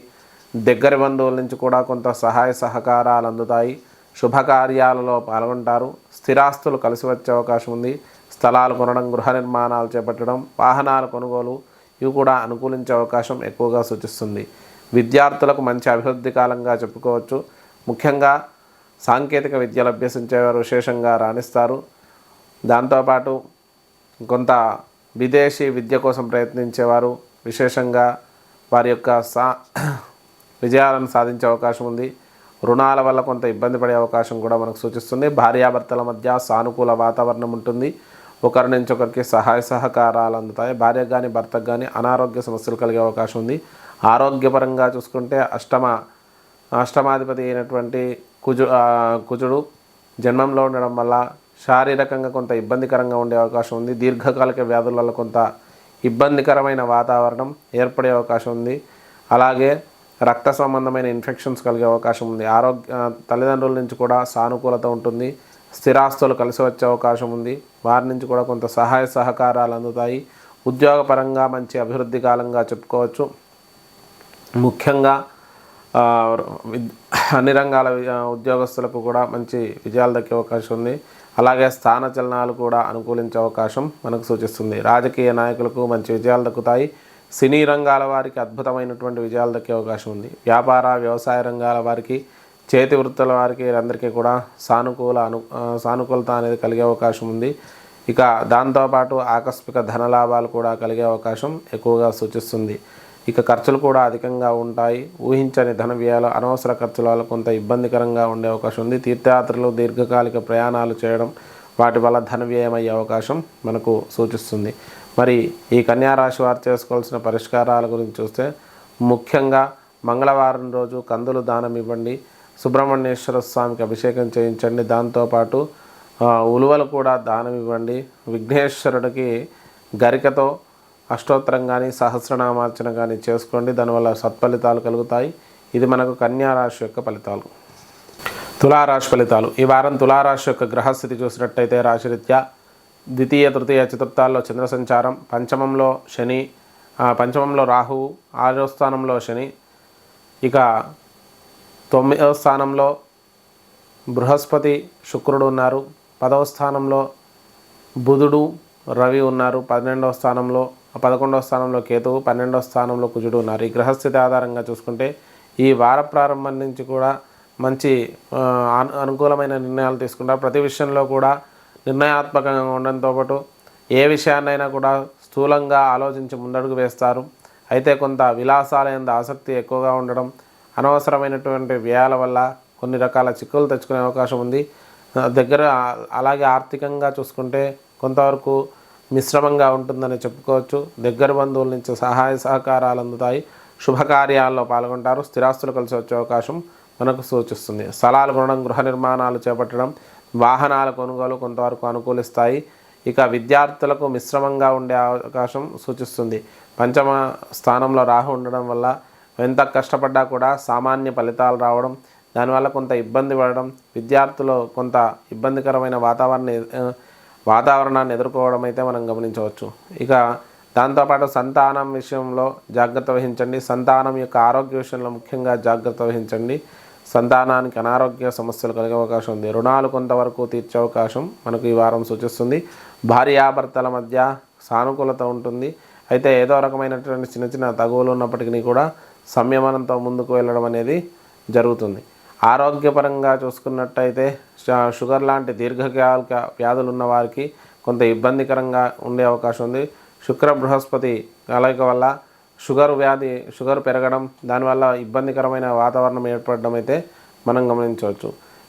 దగ్గర బంధువుల నుంచి కూడా కొంత సహాయ సహకారాలు అందుతాయి. శుభకార్యాలలో పాల్గొంటారు. స్థిరాస్తులు కలిసి వచ్చే అవకాశం ఉంది. స్థలాలు కొనడం, గృహ నిర్మాణాలు చేపట్టడం, వాహనాల కొనుగోలు ఇవి కూడా అనుకూలించే అవకాశం ఎక్కువగా సూచిస్తుంది. విద్యార్థులకు మంచి అభివృద్ధి కాలంగా చెప్పుకోవచ్చు. ముఖ్యంగా సాంకేతిక విద్యలు అభ్యసించేవారు విశేషంగా రాణిస్తారు. దాంతోపాటు కొంత విదేశీ విద్య కోసం ప్రయత్నించేవారు విశేషంగా వారి యొక్క విజయాలను సాధించే అవకాశం ఉంది. రుణాల వల్ల కొంత ఇబ్బంది పడే అవకాశం కూడా మనకు సూచిస్తుంది. భార్యాభర్తల మధ్య సానుకూల వాతావరణం ఉంటుంది. ఒకరి నుంచి ఒకరికి సహాయ సహకారాలు అందుతాయి. భార్యకు కానీ భర్తకు కానీ అనారోగ్య సమస్యలు కలిగే అవకాశం ఉంది. ఆరోగ్యపరంగా చూసుకుంటే అష్టమాధిపతి అయినటువంటి కుజుడు జన్మంలో ఉండడం వల్ల శారీరకంగా కొంత ఇబ్బందికరంగా ఉండే అవకాశం ఉంది. దీర్ఘకాలిక వ్యాధుల వల్ల కొంత ఇబ్బందికరమైన వాతావరణం ఏర్పడే అవకాశం ఉంది. అలాగే రక్త సంబంధమైన ఇన్ఫెక్షన్స్ కలిగే అవకాశం ఉంది. తల్లిదండ్రుల నుంచి కూడా సానుకూలత ఉంటుంది. స్థిరాస్తులు కలిసి వచ్చే అవకాశం ఉంది. వారి నుంచి కూడా కొంత సహాయ సహకారాలు అందుతాయి. ఉద్యోగపరంగా మంచి అభివృద్ధి కాలంగా చెప్పుకోవచ్చు. ముఖ్యంగా అన్ని రంగాల ఉద్యోగస్తులకు కూడా మంచి విజయాలు దక్కే అవకాశం ఉంది. అలాగే స్థానచలనాలు కూడా అనుకూలించే అవకాశం మనకు సూచిస్తుంది. రాజకీయ నాయకులకు మంచి విజయాలు దక్కుతాయి. సినీ రంగాల వారికి అద్భుతమైనటువంటి విజయాలు దక్కే అవకాశం ఉంది. వ్యాపార వ్యవసాయ రంగాల వారికి, చేతి వృత్తుల వారికి అందరికీ కూడా సానుకూలత అనేది కలిగే అవకాశం ఉంది. ఇక దాంతోపాటు ఆకస్మిక ధనలాభాలు కూడా కలిగే అవకాశం ఎక్కువగా సూచిస్తుంది. ఇక ఖర్చులు కూడా అధికంగా ఉంటాయి. ఊహించని ధన వ్యయాలు, అనవసర ఖర్చుల వల్ల కొంత ఇబ్బందికరంగా ఉండే అవకాశం ఉంది. తీర్థయాత్రలు, దీర్ఘకాలిక ప్రయాణాలు చేయడం వాటి వల్ల ధన వ్యయం అయ్యే అవకాశం మనకు సూచిస్తుంది. మరి ఈ కన్యారాశి వారు చేసుకోవాల్సిన పరిష్కారాల గురించి చూస్తే ముఖ్యంగా మంగళవారం రోజు కందులు దానం ఇవ్వండి. సుబ్రహ్మణ్యేశ్వర స్వామికి అభిషేకం చేయించండి. దాంతోపాటు ఉలువలు కూడా దానం ఇవ్వండి. విఘ్నేశ్వరుడికి గరికతో అష్టోత్తరం కానీ సహస్రనామార్చన కానీ చేసుకోండి. దానివల్ల సత్ఫలితాలు కలుగుతాయి. ఇది మనకు కన్యారాశి యొక్క ఫలితాలు. తులారాశి ఫలితాలు. ఈ వారం తులారాశి యొక్క గ్రహస్థితి చూసినట్టయితే రాశిరీత్యా ద్వితీయ, తృతీయ, చతుర్థాల్లో చంద్ర సంచారం, పంచమంలో రాహువు, 6వ స్థానంలో శని, ఇక 9వ స్థానంలో బృహస్పతి శుక్రుడు ఉన్నారు. 10వ స్థానంలో బుధుడు రవి ఉన్నారు. 11వ స్థానంలో 11వ స్థానంలో కేతువు, 12వ స్థానంలో కుజుడు ఉన్నారు. ఈ గ్రహస్థితి ఆధారంగా చూసుకుంటే ఈ వార ప్రారంభం నుంచి కూడా మంచి అనుకూలమైన నిర్ణయాలు తీసుకుంటారు. ప్రతి విషయంలో కూడా నిర్ణయాత్మకంగా ఉండడంతో పాటు ఏ విషయాన్నైనా కూడా స్థూలంగా ఆలోచించి ముందడుగు వేస్తారు. అయితే కొంత విలాసాలైన ఆసక్తి ఎక్కువగా ఉండడం, అనవసరమైనటువంటి వ్యయాల వల్ల కొన్ని రకాల చిక్కులు తెచ్చుకునే అవకాశం ఉంది. అలాగే ఆర్థికంగా చూసుకుంటే కొంతవరకు మిశ్రమంగా ఉంటుందని చెప్పుకోవచ్చు. దగ్గర బంధువుల నుంచి సహాయ సహకారాలు అందుతాయి. శుభకార్యాల్లో పాల్గొంటారు. స్థిరాస్తులు కలిసి వచ్చే అవకాశం మనకు సూచిస్తుంది. స్థలాలు కొనడం, గృహ నిర్మాణాలు చేపట్టడం, వాహనాల కొనుగోలు కొంతవరకు అనుకూలిస్తాయి. ఇక విద్యార్థులకు మిశ్రమంగా ఉండే అవకాశం సూచిస్తుంది. 5వ స్థానంలో రాహు ఉండడం వల్ల ఎంత కష్టపడ్డా కూడా సామాన్య ఫలితాలు రావడం, దానివల్ల కొంత ఇబ్బంది పడడం, విద్యార్థులు కొంత ఇబ్బందికరమైన వాతావరణాన్ని ఎదుర్కోవడం అయితే మనం గమనించవచ్చు. ఇక దాంతోపాటు సంతానం విషయంలో జాగ్రత్త వహించండి. సంతానం యొక్క ఆరోగ్య విషయంలో ముఖ్యంగా జాగ్రత్త వహించండి. సంతానానికి అనారోగ్య సమస్యలు కలిగే అవకాశం ఉంది. రుణాలు కొంతవరకు తీర్చే అవకాశం మనకు ఈ వారం సూచిస్తుంది. భార్యాభర్తల మధ్య సానుకూలత ఉంటుంది. అయితే ఏదో రకమైనటువంటి చిన్న చిన్న తగువులు ఉన్నప్పటికీ కూడా సంయమనంతో ముందుకు వెళ్ళడం అనేది జరుగుతుంది. ఆరోగ్యపరంగా చూసుకున్నట్టయితే షుగర్ లాంటి దీర్ఘకాలిక వ్యాధులు ఉన్న వారికి కొంత ఇబ్బందికరంగా ఉండే అవకాశం ఉంది. శుక్ర బృహస్పతి కలయిక వల్ల షుగర్ పెరగడం, దానివల్ల ఇబ్బందికరమైన వాతావరణం ఏర్పడడం అయితే మనం గమనించవచ్చు.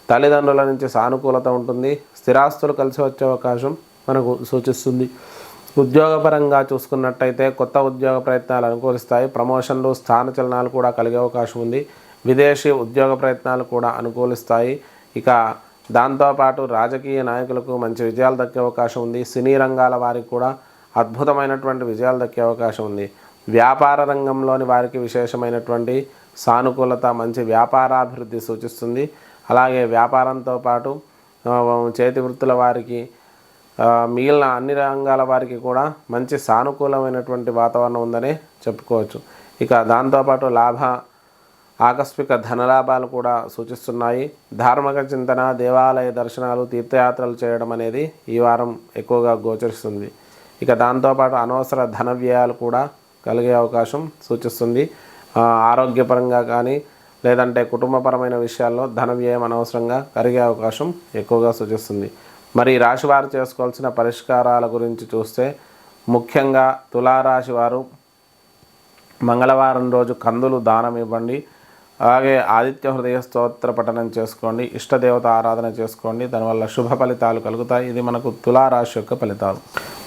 తల్లిదండ్రుల నుంచి సానుకూలత ఉంటుంది. స్థిరాస్తులు కలిసి వచ్చే అవకాశం మనకు సూచిస్తుంది. ఉద్యోగపరంగా చూసుకున్నట్టయితే కొత్త ఉద్యోగ ప్రయత్నాలు అనుకూలిస్తాయి. ప్రమోషన్లు, స్థానచలనాలు కూడా కలిగే అవకాశం ఉంది. విదేశీ ఉద్యోగ ప్రయత్నాలు కూడా అనుకూలిస్తాయి. ఇక దాంతోపాటు రాజకీయ నాయకులకు మంచి విజయాలు దక్కే అవకాశం ఉంది. సినీ రంగాల వారికి కూడా అద్భుతమైనటువంటి విజయాలు దక్కే అవకాశం ఉంది. వ్యాపార రంగంలోని వారికి విశేషమైనటువంటి సానుకూలత, మంచి వ్యాపారాభివృద్ధి సూచిస్తుంది. అలాగే వ్యాపారంతో పాటు చేతి వృత్తుల వారికి, మిగిలిన అన్ని రంగాల వారికి కూడా మంచి సానుకూలమైనటువంటి వాతావరణం ఉందని చెప్పుకోవచ్చు. ఇక దాంతోపాటు ఆకస్మిక ధనలాభాలు కూడా సూచిస్తున్నాయి. ధార్మిక చింతన, దేవాలయ దర్శనాలు, తీర్థయాత్రలు చేయడం అనేది ఈ వారం ఎక్కువగా గోచరిస్తుంది. ఇక దాంతోపాటు అనవసర ధన వ్యయాలు కూడా కలిగే అవకాశం సూచిస్తుంది. ఆరోగ్యపరంగా కానీ లేదంటే కుటుంబపరమైన విషయాల్లో ధన వ్యయం అనవసరంగా కలిగే అవకాశం ఎక్కువగా సూచిస్తుంది. మరి రాశివారు చేసుకోవాల్సిన పరిష్కారాల గురించి చూస్తే ముఖ్యంగా తులారాశి వారు మంగళవారం రోజు కందులు దానం ఇవ్వండి. అలాగే ఆదిత్య హృదయ స్తోత్ర పఠనం చేసుకోండి. ఇష్టదేవత ఆరాధన చేసుకోండి. దానివల్ల శుభ ఫలితాలు కలుగుతాయి. ఇది మనకు తులారాశి యొక్క ఫలితాలు.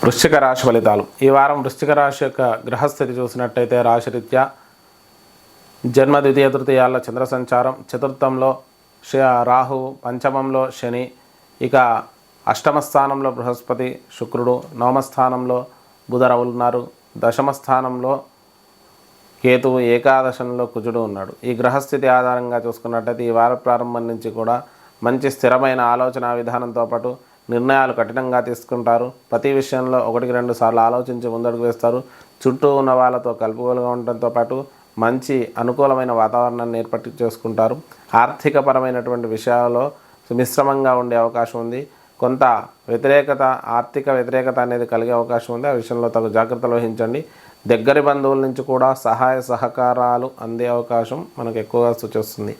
వృశ్చిక రాశి ఫలితాలు. ఈ వారం వృశ్చిక రాశి యొక్క గ్రహస్థితి చూసినట్టయితే రాశిరీత్యా జన్మ ద్వితీయ తృతీయాల్లో చంద్ర సంచారం, చతుర్థంలో రాహు, పంచమంలో శని, ఇక అష్టమ స్థానంలో బృహస్పతి, శుక్రుడు, నవమ స్థానంలో బుధ రవులు ఉన్నారు, దశమ స్థానంలో కేతువు, ఏకాదశంలో కుజుడు ఉన్నాడు. ఈ గ్రహస్థితి ఆధారంగా చూసుకున్నట్టయితే ఈ వార ప్రారంభం నుంచి కూడా మంచి స్థిరమైన ఆలోచన విధానంతో పాటు నిర్ణయాలు కఠినంగా తీసుకుంటారు. ప్రతి విషయంలో 1-2 సార్లు ఆలోచించి ముందడుగు వేస్తారు. చుట్టూ ఉన్న వాళ్ళతో కలుపుగోలుగా ఉండటంతో పాటు మంచి అనుకూలమైన వాతావరణాన్ని ఏర్పాటు చేసుకుంటారు. ఆర్థికపరమైనటువంటి విషయాల్లో మిశ్రమంగా ఉండే అవకాశం ఉంది. కొంత వ్యతిరేకత, ఆర్థిక వ్యతిరేకత అనేది కలిగే అవకాశం ఉంది. ఆ విషయంలో తగు జాగ్రత్తలు వహించండి. దగ్గరి బంధువుల నుంచి కూడా సహాయ సహకారాలు అందే అవకాశం మనకు ఎక్కువగా సూచిస్తుంది.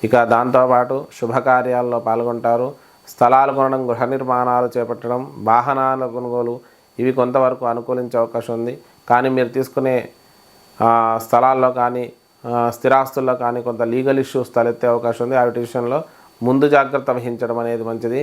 ఇక దాంతోపాటు శుభకార్యాల్లో పాల్గొంటారు. స్థలాలు కొనడం, గృహ నిర్మాణాలు చేపట్టడం, వాహనాల కొనుగోలు ఇవి కొంతవరకు అనుకూలించే అవకాశం ఉంది. కానీ మీరు తీసుకునే స్థలాల్లో కానీ స్థిరాస్తుల్లో కానీ కొంత లీగల్ ఇష్యూస్ తలెత్తే అవకాశం ఉంది. వాటి విషయంలో ముందు జాగ్రత్త వహించడం అనేది మంచిది.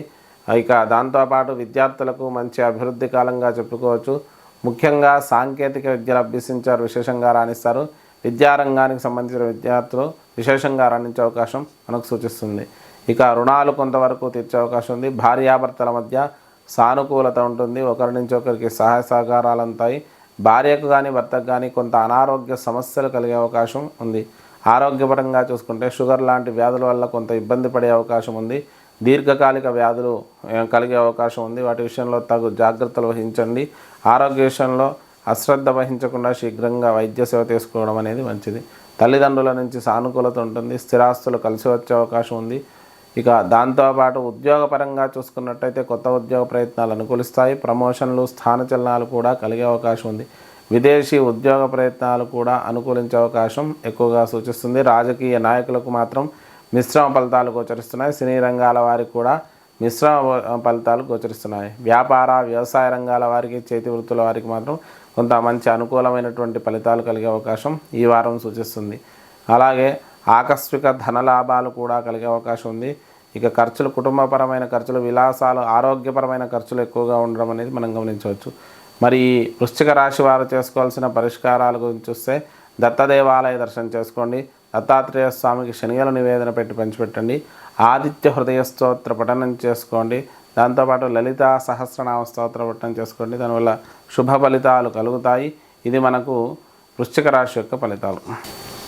ఇక దాంతోపాటు విద్యార్థులకు మంచి అభివృద్ధి కాలంగా చెప్పుకోవచ్చు. ముఖ్యంగా సాంకేతిక విద్యలు అభ్యసించారు, విశేషంగా రాణిస్తారు. విద్యారంగానికి సంబంధించిన విద్యార్థులు విశేషంగా రాణించే అవకాశం మనకు సూచిస్తుంది. ఇక రుణాలు కొంతవరకు తీర్చే అవకాశం ఉంది. భార్యాభర్తల మధ్య సానుకూలత ఉంటుంది. ఒకరి నుంచి ఒకరికి సహాయ సహకారాలు అంతాయి. భార్యకు కానీ భర్తకు కానీ కొంత అనారోగ్య సమస్యలు కలిగే అవకాశం ఉంది. ఆరోగ్యపరంగా చూసుకుంటే షుగర్ లాంటి వ్యాధుల వల్ల కొంత ఇబ్బంది పడే అవకాశం ఉంది. దీర్ఘకాలిక వ్యాధులు కలిగే అవకాశం ఉంది. వాటి విషయంలో తగు జాగ్రత్తలు వహించండి. ఆరోగ్య విషయంలో అశ్రద్ధ వహించకుండా శీఘ్రంగా వైద్య సేవ తీసుకోవడం అనేది మంచిది. తల్లిదండ్రుల నుంచి సానుకూలత ఉంటుంది. స్థిరాస్తులు కలిసి వచ్చే అవకాశం ఉంది. ఇక దాంతోపాటు ఉద్యోగపరంగా చూసుకున్నట్టయితే కొత్త ఉద్యోగ ప్రయత్నాలు అనుకూలిస్తాయి. ప్రమోషన్లు, స్థానచలనాలు కూడా కలిగే అవకాశం ఉంది. విదేశీ ఉద్యోగ ప్రయత్నాలు కూడా అనుకూలించే అవకాశం ఎక్కువగా సూచిస్తుంది. రాజకీయ నాయకులకు మాత్రం మిశ్రమ ఫలితాలు గోచరిస్తున్నాయి. సినీ రంగాల వారికి కూడా మిశ్రమ ఫలితాలు గోచరిస్తున్నాయి. వ్యాపార, వ్యవసాయ రంగాల వారికి, చేతి వృత్తుల వారికి మాత్రం కొంత మంచి అనుకూలమైనటువంటి ఫలితాలు కలిగే అవకాశం ఈ వారం సూచిస్తుంది. అలాగే ఆకస్మిక ధన లాభాలు కూడా కలిగే అవకాశం ఉంది. ఇక ఖర్చులు, కుటుంబపరమైన ఖర్చులు, విలాసాలు, ఆరోగ్యపరమైన ఖర్చులు ఎక్కువగా ఉండడం అనేది మనం గమనించవచ్చు. మరి వృశ్చిక రాశి వారు చేసుకోవాల్సిన పరిష్కారాల గురించి చూస్తే దత్తదేవాలయ దర్శనం చేసుకోండి. దత్తాత్రేయ స్వామికి శనిగల నివేదన పెట్టి పంచిపెట్టండి. ఆదిత్య హృదయ స్తోత్ర పఠనం చేసుకోండి. దాంతోపాటు లలిత సహస్రనామ స్తోత్ర పఠనం చేసుకోండి. దానివల్ల శుభ ఫలితాలు కలుగుతాయి. ఇది మనకు వృశ్చిక రాశి యొక్క ఫలితాలు.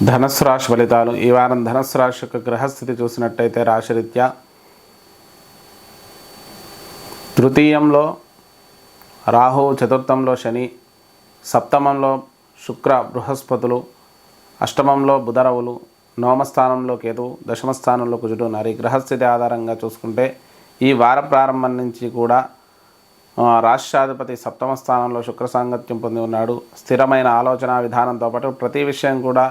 ధనస్సు రాశి ఫలితాలు. ఈ వారం ధనస్సు రాశి యొక్క గ్రహస్థితి చూసినట్టయితే రాశిరీత్యా తృతీయంలో రాహువు, చతుర్థంలో శని, సప్తమంలో శుక్ర బృహస్పతులు, అష్టమంలో బుధరవులు, నవమ స్థానంలో కేతువు, దశమ స్థానంలో కుజుడు ఉన్నారు. ఈ గ్రహస్థితి ఆధారంగా చూసుకుంటే ఈ వార ప్రారంభం నుంచి కూడా రాష్ట్రాధిపతి సప్తమ స్థానంలో శుక్ర సాంగత్యం పొంది ఉన్నాడు. స్థిరమైన ఆలోచన విధానంతో పాటు ప్రతి విషయం కూడా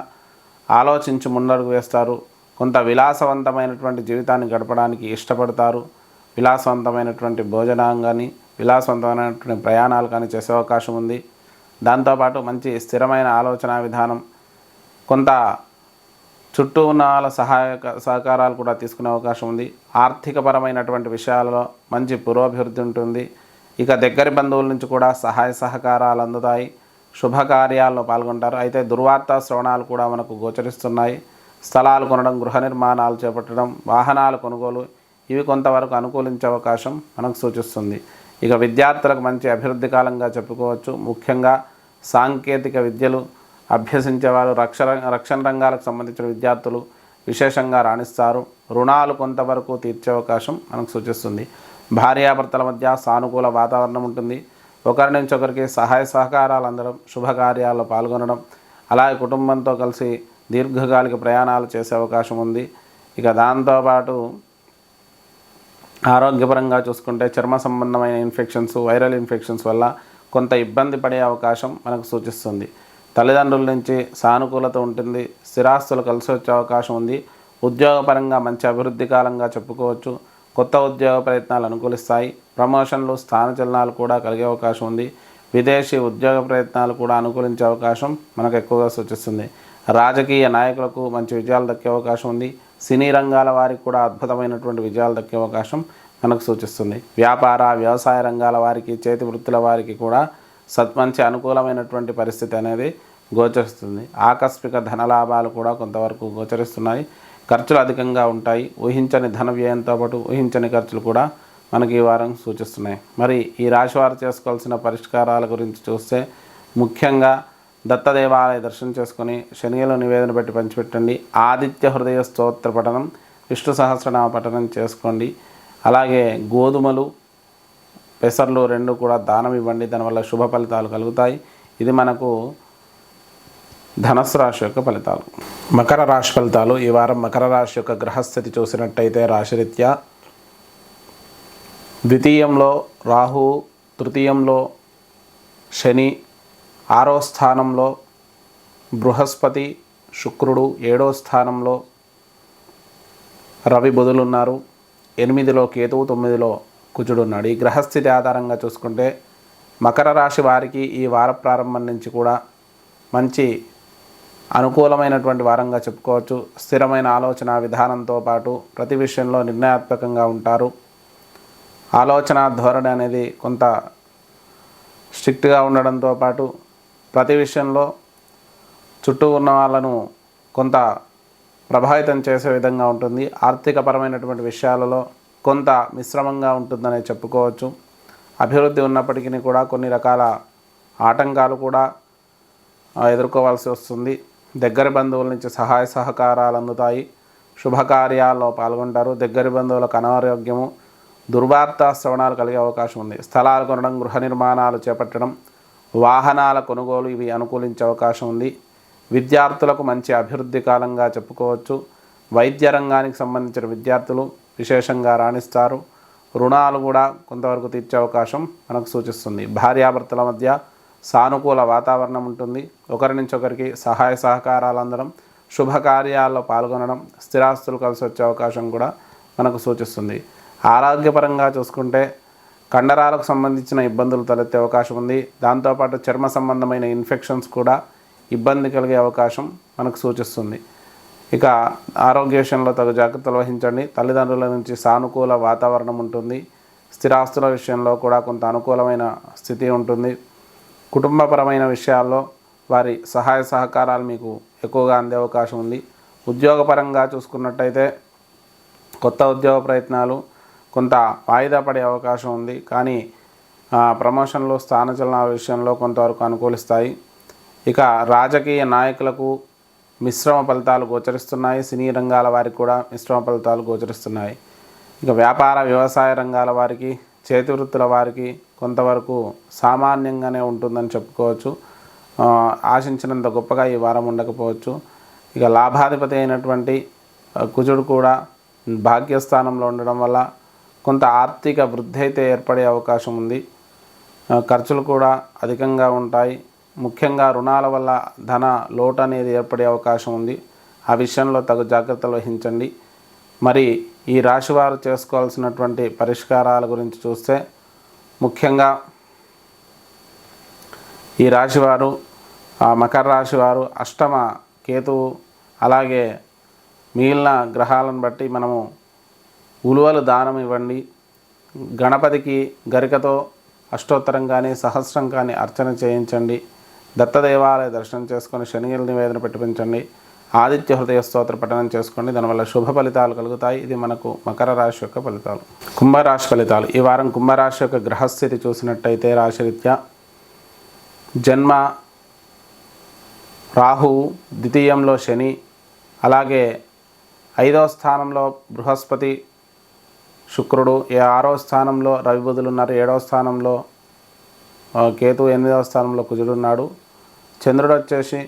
ఆలోచించి ముందడుగు వేస్తారు. కొంత విలాసవంతమైనటువంటి జీవితాన్ని గడపడానికి ఇష్టపడతారు. విలాసవంతమైనటువంటి భోజనాన్ని, విలాసవంతమైనటువంటి ప్రయాణాలు కానీ చేసే అవకాశం ఉంది. దాంతోపాటు మంచి స్థిరమైన ఆలోచన విధానం, కొంత చుట్టూ ఉన్న వాళ్ళ సహకారాలు కూడా తీసుకునే అవకాశం ఉంది. ఆర్థికపరమైనటువంటి విషయాలలో మంచి పురోభివృద్ధి ఉంటుంది. ఇక దగ్గరి బంధువుల నుంచి కూడా సహాయ సహకారాలు అందుతాయి. శుభకార్యాల్లో పాల్గొంటారు. అయితే దుర్వార్త శ్రవణాలు కూడా మనకు గోచరిస్తున్నాయి. స్థలాలు కొనడం, గృహ నిర్మాణాలు చేపట్టడం, వాహనాల కొనుగోలు ఇవి కొంతవరకు అనుకూలించే అవకాశం మనకు సూచిస్తుంది. ఇక విద్యార్థులకు మంచి అభివృద్ధి కాలంగా చెప్పుకోవచ్చు. ముఖ్యంగా సాంకేతిక విద్యలు అభ్యసించేవారు, రక్షణ రంగాలకు సంబంధించిన విద్యార్థులు విశేషంగా రాణిస్తారు. రుణాలు కొంతవరకు తీర్చే అవకాశం మనకు సూచిస్తుంది. భార్యాభర్తల మధ్య సానుకూల వాతావరణం ఉంటుంది. ఒకరి నుంచి ఒకరికి సహాయ సహకారాలు అందడం, శుభకార్యాల్లో పాల్గొనడం, అలాగే కుటుంబంతో కలిసి దీర్ఘకాలిక ప్రయాణాలు చేసే అవకాశం ఉంది. ఇక దాంతోపాటు ఆరోగ్యపరంగా చూసుకుంటే చర్మ సంబంధమైన ఇన్ఫెక్షన్స్, వైరల్ ఇన్ఫెక్షన్స్ వల్ల కొంత ఇబ్బంది పడే అవకాశం మనకు సూచిస్తుంది. తల్లిదండ్రుల నుంచి సానుకూలత ఉంటుంది. స్థిరాస్తులు కలిసి వచ్చే అవకాశం ఉంది. ఉద్యోగపరంగా మంచి అభివృద్ధి కాలంగా చెప్పుకోవచ్చు. కొత్త ఉద్యోగ ప్రయత్నాలు అనుకూలిస్తాయి. ప్రమోషన్లు, స్థానచలనాలు కూడా కలిగే అవకాశం ఉంది. విదేశీ ఉద్యోగ ప్రయత్నాలు కూడా అనుకూలించే అవకాశం మనకు ఎక్కువగా సూచిస్తుంది. రాజకీయ నాయకులకు మంచి విజయాలు దక్కే అవకాశం ఉంది. సినీ రంగాల వారికి కూడా అద్భుతమైనటువంటి విజయాలు దక్కే అవకాశం మనకు సూచిస్తుంది. వ్యాపార, వ్యవసాయ రంగాల వారికి, చేతి వృత్తుల వారికి కూడా మంచి అనుకూలమైనటువంటి పరిస్థితి అనేది గోచరిస్తుంది. ఆకస్మిక ధనలాభాలు కూడా కొంతవరకు గోచరిస్తున్నాయి. ఖర్చులు అధికంగా ఉంటాయి. ఊహించని ధన వ్యయంతో పాటు ఊహించని ఖర్చులు కూడా మనకి ఈ వారం సూచిస్తున్నాయి. మరి ఈ రాశి వారు చేసుకోవాల్సిన పరిష్కారాల గురించి చూస్తే ముఖ్యంగా దత్తదేవాలయ దర్శనం చేసుకొని శనిలో నివేదన పెట్టి పంచిపెట్టండి. ఆదిత్య హృదయ స్తోత్ర పఠనం, విష్ణు సహస్రనామ పఠనం చేసుకోండి. అలాగే గోధుమలు, పెసర్లు రెండు కూడా దానం ఇవ్వండి. దానివల్ల శుభ ఫలితాలు కలుగుతాయి. ఇది మనకు ధనస్సు రాశి యొక్క ఫలితాలు. మకర రాశి ఫలితాలు. ఈ వారం మకర రాశి యొక్క గ్రహస్థితి చూసినట్టయితే రాశిరీత్యా ద్వితీయంలో రాహువు, తృతీయంలో శని, 6వ స్థానంలో బృహస్పతి, శుక్రుడు, 7వ స్థానంలో రవి, బుధులు ఉన్నారు. 8లో కేతువు, 9లో కుజుడు ఉన్నాడు. ఈ గ్రహస్థితి ఆధారంగా చూసుకుంటే మకర రాశి వారికి ఈ వార ప్రారంభం నుంచి కూడా మంచి అనుకూలమైనటువంటి వారంగా చెప్పుకోవచ్చు. స్థిరమైన ఆలోచన విధానంతో పాటు ప్రతి విషయంలో నిర్ణయాత్మకంగా ఉంటారు. ఆలోచన ధోరణి అనేది కొంత స్ట్రిక్ట్గా ఉండడంతో పాటు ప్రతి విషయంలో చుట్టూ ఉన్న వాళ్ళను కొంత ప్రభావితం చేసే విధంగా ఉంటుంది. ఆర్థికపరమైనటువంటి విషయాలలో కొంత మిశ్రమంగా ఉంటుందనే చెప్పుకోవచ్చు. అభివృద్ధి ఉన్నప్పటికీ కూడా కొన్ని రకాల ఆటంకాలు కూడా ఎదుర్కోవాల్సి వస్తుంది. దగ్గర బంధువుల నుంచి సహాయ సహకారాలు అందుతాయి. శుభకార్యాల్లో పాల్గొంటారు. దగ్గర బంధువులకు అనారోగ్యము, దుర్వార్త శ్రవణాలు కలిగే అవకాశం ఉంది. స్థలాలు కొనడం, గృహ నిర్మాణాలు చేపట్టడం, వాహనాల కొనుగోలు ఇవి అనుకూలించే అవకాశం ఉంది. విద్యార్థులకు మంచి అభివృద్ధి కాలంగా చెప్పుకోవచ్చు. వైద్య రంగానికి సంబంధించిన విద్యార్థులు విశేషంగా రాణిస్తారు. రుణాలు కూడా కొంతవరకు తీర్చే అవకాశం మనకు సూచిస్తుంది. భార్యాభర్తల మధ్య సానుకూల వాతావరణం ఉంటుంది. ఒకరి నుంచి ఒకరికి సహాయ సహకారాలు అందడం, శుభకార్యాల్లో పాల్గొనడం, స్థిరాస్తులు కలిసి వచ్చే అవకాశం కూడా మనకు సూచిస్తుంది. ఆరోగ్యపరంగా చూసుకుంటే కండరాలకు సంబంధించిన ఇబ్బందులు తలెత్తే అవకాశం ఉంది. దాంతోపాటు చర్మ సంబంధమైన ఇన్ఫెక్షన్స్ కూడా ఇబ్బంది కలిగే అవకాశం మనకు సూచిస్తుంది. ఇక ఆరోగ్య విషయంలో తగు జాగ్రత్తలు వహించండి. తల్లిదండ్రుల నుంచి సానుకూల వాతావరణం ఉంటుంది. స్థిరాస్తుల విషయంలో కూడా కొంత అనుకూలమైన స్థితి ఉంటుంది. కుటుంబపరమైన విషయాల్లో వారి సహాయ సహకారాలు మీకు ఎక్కువగా అందే అవకాశం ఉంది. ఉద్యోగపరంగా చూసుకున్నట్టయితే కొత్త ఉద్యోగ ప్రయత్నాలు కొంత వాయిదా పడే అవకాశం ఉంది. కానీ ప్రమోషన్లు, స్థానచలనాల విషయంలో కొంతవరకు అనుకూలిస్తాయి. ఇక రాజకీయ నాయకులకు మిశ్రమ ఫలితాలు గోచరిస్తున్నాయి. సినీ రంగాల వారికి కూడా మిశ్రమ ఫలితాలు గోచరిస్తున్నాయి. ఇక వ్యాపార వ్యవసాయ రంగాల వారికి, చేతి వృత్తుల వారికి కొంతవరకు సామాన్యంగానే ఉంటుందని చెప్పుకోవచ్చు. ఆశించినంత గొప్పగా ఈ వారం ఉండకపోవచ్చు. ఇక లాభాధిపతి అయినటువంటి కుజుడు కూడా భాగ్యస్థానంలో ఉండడం వల్ల కొంత ఆర్థిక వృద్ధి అయితే ఏర్పడే అవకాశం ఉంది. ఖర్చులు కూడా అధికంగా ఉంటాయి. ముఖ్యంగా రుణాల వల్ల ధన లోటు అనేది ఏర్పడే అవకాశం ఉంది. ఆ విషయంలో తగు జాగ్రత్తలు వహించండి. మరి ఈ రాశివారు చేసుకోవాల్సినటువంటి పరిష్కారాల గురించి చూస్తే ముఖ్యంగా ఈ రాశివారు మకర రాశివారు అష్టమ కేతువు, అలాగే మిగిలిన గ్రహాలను బట్టి మనము ఉలువలు దానం ఇవ్వండి. గణపతికి గరికతో అష్టోత్తరం కానీ సహస్రం కానీ అర్చన చేయించండి. దత్తదేవాలయ దర్శనం చేసుకొని శనిగిరి నివేదన పెట్టించండి. ఆదిత్య హృదయ స్తోత్ర పఠనం చేసుకోండి. దానివల్ల శుభ ఫలితాలు కలుగుతాయి. ఇది మనకు మకర రాశి యొక్క ఫలితాలు. కుంభరాశి ఫలితాలు. ఈ వారం కుంభరాశి యొక్క గ్రహస్థితి చూసినట్టయితే రాశిరీత్యా జన్మ రాహువు, ద్వితీయంలో శని, అలాగే 5వ స్థానంలో బృహస్పతి, శుక్రుడు, 6వ స్థానంలో రవి, బుధులు ఉన్నారు. 7వ స్థానంలో కేతు, 8వ స్థానంలో కుజుడు ఉన్నాడు. చంద్రుడు వచ్చేసి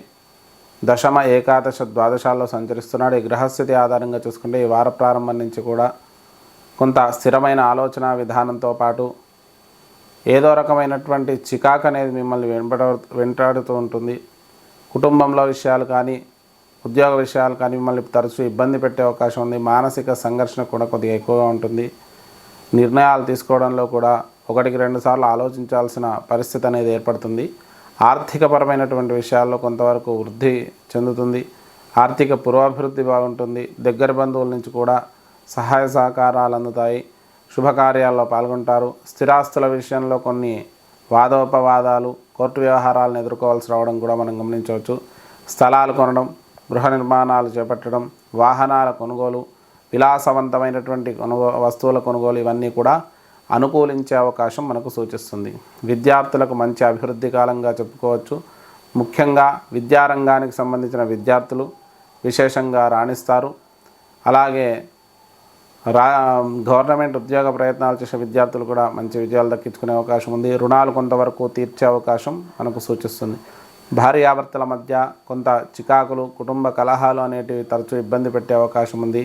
దశమ, ఏకాదశ, ద్వాదశాల్లో సంచరిస్తున్నాడు. ఈ గ్రహస్థితి ఆధారంగా చూసుకుంటే ఈ వార ప్రారంభం నుంచి కూడా కొంత స్థిరమైన ఆలోచన విధానంతో పాటు ఏదో రకమైనటువంటి చికాకు అనేది మిమ్మల్ని వెంటాడుతూ ఉంటుంది. కుటుంబంలో విషయాలు కానీ ఉద్యోగ విషయాలు కానీ మిమ్మల్ని తరచూ ఇబ్బంది పెట్టే అవకాశం ఉంది. మానసిక సంఘర్షణ కూడా కొద్దిగా ఎక్కువగా ఉంటుంది. నిర్ణయాలు తీసుకోవడంలో కూడా 1-2 సార్లు ఆలోచించాల్సిన పరిస్థితి అనేది ఏర్పడుతుంది. ఆర్థికపరమైనటువంటి విషయాల్లో కొంతవరకు వృద్ధి చెందుతుంది. ఆర్థిక పురోభివృద్ధి బాగుంటుంది. దగ్గర బంధువుల నుంచి కూడా సహాయ సహకారాలు అందుతాయి. శుభకార్యాల్లో పాల్గొంటారు. స్థిరాస్తుల విషయంలో కొన్ని వాదోపవాదాలు, కోర్టు వ్యవహారాలను ఎదుర్కోవాల్సి రావడం కూడా మనం గమనించవచ్చు. స్థలాలు కొనడం, గృహ నిర్మాణాలు చేపట్టడం, వాహనాల కొనుగోలు, విలాసవంతమైనటువంటి వస్తువుల కొనుగోలు ఇవన్నీ కూడా అనుకూలించే అవకాశం మనకు సూచిస్తుంది. విద్యార్థులకు మంచి అభివృద్ధి కాలంగా చెప్పుకోవచ్చు. ముఖ్యంగా విద్యారంగానికి సంబంధించిన విద్యార్థులు విశేషంగా రాణిస్తారు. అలాగే గవర్నమెంట్ ఉద్యోగ ప్రయత్నాలు చేసే విద్యార్థులు కూడా మంచి విజయాలు దక్కించుకునే అవకాశం ఉంది. రుణాలు కొంతవరకు తీర్చే అవకాశం మనకు సూచిస్తుంది. భార్యాభర్తల మధ్య కొంత చికాకులు, కుటుంబ కలహాలు అనేటివి తరచూ ఇబ్బంది పెట్టే అవకాశం ఉంది.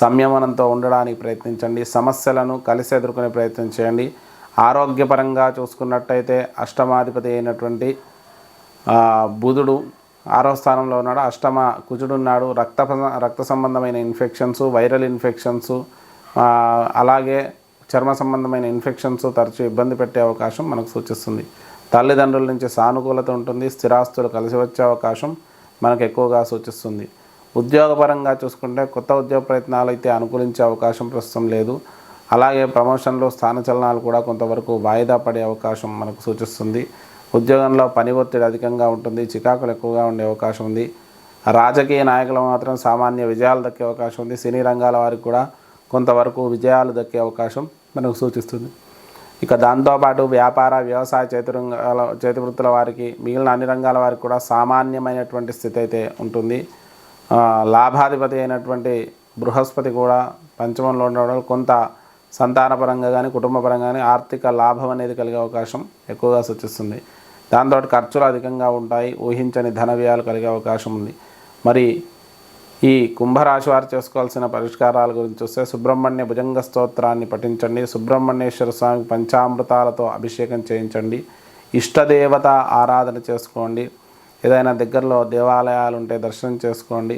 సంయమనంతో ఉండడానికి ప్రయత్నించండి. సమస్యలను కలిసి ఎదుర్కొనే ప్రయత్నం చేయండి. ఆరోగ్యపరంగా చూసుకున్నట్టయితే అష్టమాధిపతి అయినటువంటి బుధుడు 6వ స్థానంలో ఉన్నాడు. అష్టమ కుజుడు ఉన్నాడు. రక్త సంబంధమైన ఇన్ఫెక్షన్స్, వైరల్ ఇన్ఫెక్షన్స్, అలాగే చర్మ సంబంధమైన ఇన్ఫెక్షన్స్ తరచూ ఇబ్బంది పెట్టే అవకాశం మనకు సూచిస్తుంది. తల్లిదండ్రుల నుంచి సానుకూలత ఉంటుంది. స్థిరాస్తులు కలిసి వచ్చే అవకాశం మనకు ఎక్కువగా సూచిస్తుంది. ఉద్యోగపరంగా చూసుకుంటే కొత్త ఉద్యోగ ప్రయత్నాలు అయితే అనుకూలించే అవకాశం ప్రస్తుతం లేదు. అలాగే ప్రమోషన్లు, స్థానచలనాలు కూడా కొంతవరకు వాయిదా పడే అవకాశం మనకు సూచిస్తుంది. ఉద్యోగంలో పని ఒత్తిడి అధికంగా ఉంటుంది. చికాకులు ఎక్కువగా ఉండే అవకాశం ఉంది. రాజకీయ నాయకులు మాత్రం సామాన్య విజయాలు దక్కే అవకాశం ఉంది. సినీ రంగాల వారికి కూడా కొంతవరకు విజయాలు దక్కే అవకాశం మనకు సూచిస్తుంది. ఇక దాంతోపాటు వ్యాపార, వ్యవసాయ, చేతి వృత్తుల వారికి, మిగిలిన అన్ని రంగాల వారికి కూడా సామాన్యమైనటువంటి స్థితి అయితే ఉంటుంది. లాభాధిపతి అయినటువంటి బృహస్పతి కూడా పంచమంలో ఉండడం కొంత సంతానపరంగా కానీ కుటుంబపరంగా కానీ ఆర్థిక లాభం అనేది కలిగే అవకాశం ఎక్కువగా సూచిస్తుంది. దాంతో ఖర్చులు అధికంగా ఉంటాయి. ఊహించని ధన వ్యయాలు కలిగే అవకాశం ఉంది. మరి ఈ కుంభరాశి వారు చేసుకోవాల్సిన పరిష్కారాల గురించి చూస్తే సుబ్రహ్మణ్య భుజంగ స్తోత్రాన్ని పఠించండి. సుబ్రహ్మణ్యేశ్వర స్వామికి పంచామృతాలతో అభిషేకం చేయించండి. ఇష్టదేవత ఆరాధన చేసుకోండి. ఏదైనా దగ్గరలో దేవాలయాలు ఉంటే దర్శనం చేసుకోండి.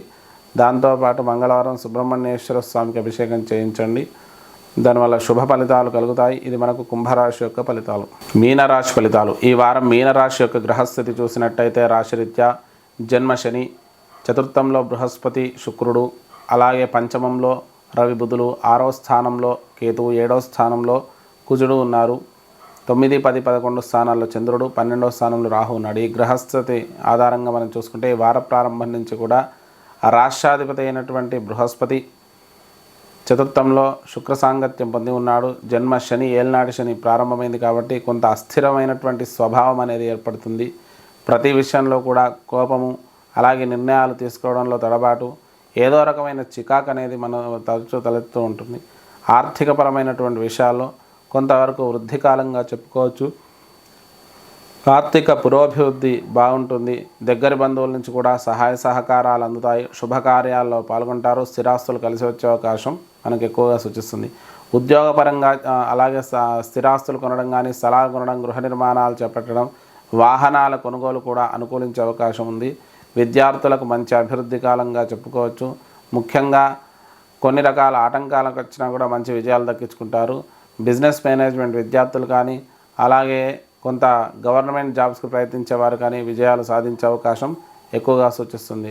దాంతోపాటు మంగళవారం సుబ్రహ్మణ్యేశ్వర స్వామికి అభిషేకం చేయించండి. దానివల్ల శుభ ఫలితాలు కలుగుతాయి. ఇది మనకు కుంభరాశి యొక్క ఫలితాలు. మీనరాశి ఫలితాలు. ఈ వారం మీనరాశి యొక్క గ్రహస్థితి చూసినట్టయితే రాశిరీత్యా జన్మ శని, చతుర్థంలో బృహస్పతి శుక్రుడు, అలాగే పంచమంలో రవి బుధులు, 6వ స్థానంలో కేతువు, 7వ స్థానంలో కుజుడు ఉన్నారు. 9, 10, 11 స్థానాల్లో చంద్రుడు, 12వ స్థానంలో రాహు ఉన్నాడు. ఈ గ్రహస్థితి ఆధారంగా మనం చూసుకుంటే ఈ వార ప్రారంభం నుంచి కూడా రాష్ట్రాధిపతి అయినటువంటి బృహస్పతి చతుర్థంలో శుక్ర సాంగత్యం పొంది ఉన్నాడు. జన్మ శని, ఏలినాటి శని ప్రారంభమైంది కాబట్టి కొంత అస్థిరమైనటువంటి స్వభావం అనేది ఏర్పడుతుంది. ప్రతి విషయంలో కూడా కోపము, అలాగే నిర్ణయాలు తీసుకోవడంలో తడబాటు, ఏదో రకమైన చికాకు అనేది మనం తరచూ తలెత్తుతూ ఉంటుంది. ఆర్థికపరమైనటువంటి విషయాల్లో కొంతవరకు వృద్ధి కాలంగా చెప్పుకోవచ్చు. ఆర్థిక పురోభివృద్ధి బాగుంటుంది. దగ్గరి బంధువుల నుంచి కూడా సహాయ సహకారాలు అందుతాయి. శుభకార్యాల్లో పాల్గొంటారు. స్థిరాస్తులు కలిసి వచ్చే అవకాశం మనకు ఎక్కువగా సూచిస్తుంది. ఉద్యోగపరంగా అలాగే స్థిరాస్తులు కొనడం కానీ, స్థలాలు కొనడం, గృహ నిర్మాణాలు చేపట్టడం, వాహనాల కొనుగోలు కూడా అనుకూలించే అవకాశం ఉంది. విద్యార్థులకు మంచి అభివృద్ధి కాలంగా చెప్పుకోవచ్చు. ముఖ్యంగా కొన్ని రకాల ఆటంకాలకు వచ్చినా కూడా మంచి విజయాలు దక్కించుకుంటారు. బిజినెస్ మేనేజ్మెంట్ విద్యార్థులు కానీ, అలాగే కొంత గవర్నమెంట్ జాబ్స్కి ప్రయత్నించేవారు కానీ విజయాలు సాధించే అవకాశం ఎక్కువగా సూచిస్తుంది.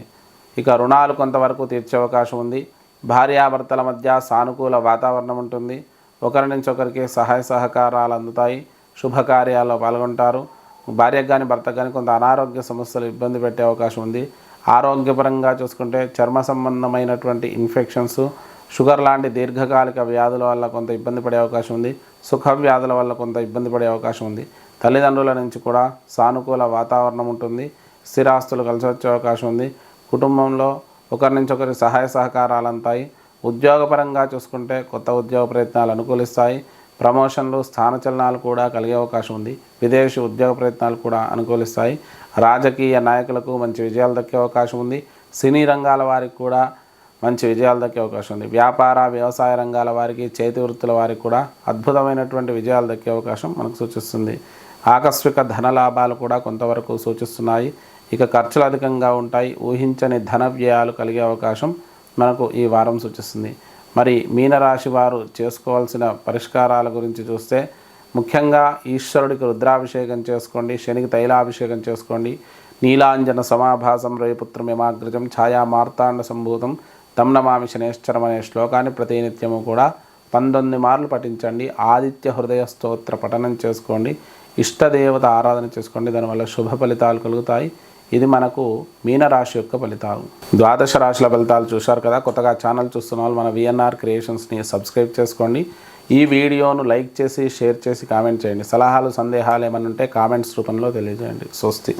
ఇక రుణాలు కొంతవరకు తీర్చే అవకాశం ఉంది. భార్యాభర్తల మధ్య సానుకూల వాతావరణం ఉంటుంది. ఒకరి నుంచి ఒకరికి సహాయ సహకారాలు అందుతాయి. శుభకార్యాల్లో పాల్గొంటారు. భార్యకు కానీ భర్తకు కానీ కొంత అనారోగ్య సమస్యలు ఇబ్బంది పెట్టే అవకాశం ఉంది. ఆరోగ్యపరంగా చూసుకుంటే చర్మ సంబంధమైనటువంటి ఇన్ఫెక్షన్స్, షుగర్ లాంటి దీర్ఘకాలిక వ్యాధుల వల్ల కొంత ఇబ్బంది పడే అవకాశం ఉంది. సుఖ వ్యాధుల వల్ల కొంత ఇబ్బంది పడే అవకాశం ఉంది. తల్లిదండ్రుల నుంచి కూడా సానుకూల వాతావరణం ఉంటుంది. స్థిరాస్తులు కలిసి వచ్చే అవకాశం ఉంది. కుటుంబంలో ఒకరి నుంచి ఒకరి సహాయ సహకారాలు అంతాయి. ఉద్యోగపరంగా చూసుకుంటే కొత్త ఉద్యోగ ప్రయత్నాలు అనుకూలిస్తాయి. ప్రమోషన్లు, స్థానచలనాలు కూడా కలిగే అవకాశం ఉంది. విదేశీ ఉద్యోగ ప్రయత్నాలు కూడా అనుకూలిస్తాయి. రాజకీయ నాయకులకు మంచి విజయాలు దక్కే అవకాశం ఉంది. సినీ రంగాల వారికి కూడా మంచి విజయాలు దక్కే అవకాశం ఉంది. వ్యాపార, వ్యవసాయ రంగాల వారికి, చేతి వృత్తుల వారికి కూడా అద్భుతమైనటువంటి విజయాలు దక్కే అవకాశం మనకు సూచిస్తుంది. ఆకస్మిక ధన లాభాలు కూడా కొంతవరకు సూచిస్తున్నాయి. ఇక ఖర్చులు అధికంగా ఉంటాయి. ఊహించని ధన వ్యయాలు కలిగే అవకాశం మనకు ఈ వారం సూచిస్తుంది. మరి మీనరాశి వారు చేసుకోవాల్సిన పరిష్కారాల గురించి చూస్తే ముఖ్యంగా ఈశ్వరుడికి రుద్రాభిషేకం చేసుకోండి. శనికి తైలాభిషేకం చేసుకోండి. నీలాంజన సమాభాసం రవిపుత్రమిమాగ్రజం ఛాయా మార్తాండ సంభూతం తం నమామి శనేశ్వరం అనే శ్లోకాన్ని ప్రతినిత్యము కూడా 19 మార్లు పఠించండి. ఆదిత్య హృదయ స్తోత్ర పఠనం చేసుకోండి. ఇష్టదేవత ఆరాధన చేసుకోండి, దానివల్ల శుభ ఫలితాలు కలుగుతాయి. ఇది మనకు మీనరాశి యొక్క ఫలితాలు. ద్వాదశ రాశుల ఫలితాలు చూశారు కదా. కొత్తగా ఛానల్ చూస్తున్న వాళ్ళు మన విఎన్ఆర్ క్రియేషన్స్ని సబ్స్క్రైబ్ చేసుకోండి. ఈ వీడియోను లైక్ చేసి, షేర్ చేసి, కామెంట్ చేయండి. సలహాలు, సందేహాలు ఏమైనా ఉంటే కామెంట్స్ రూపంలో తెలియజేయండి. స్వస్తి.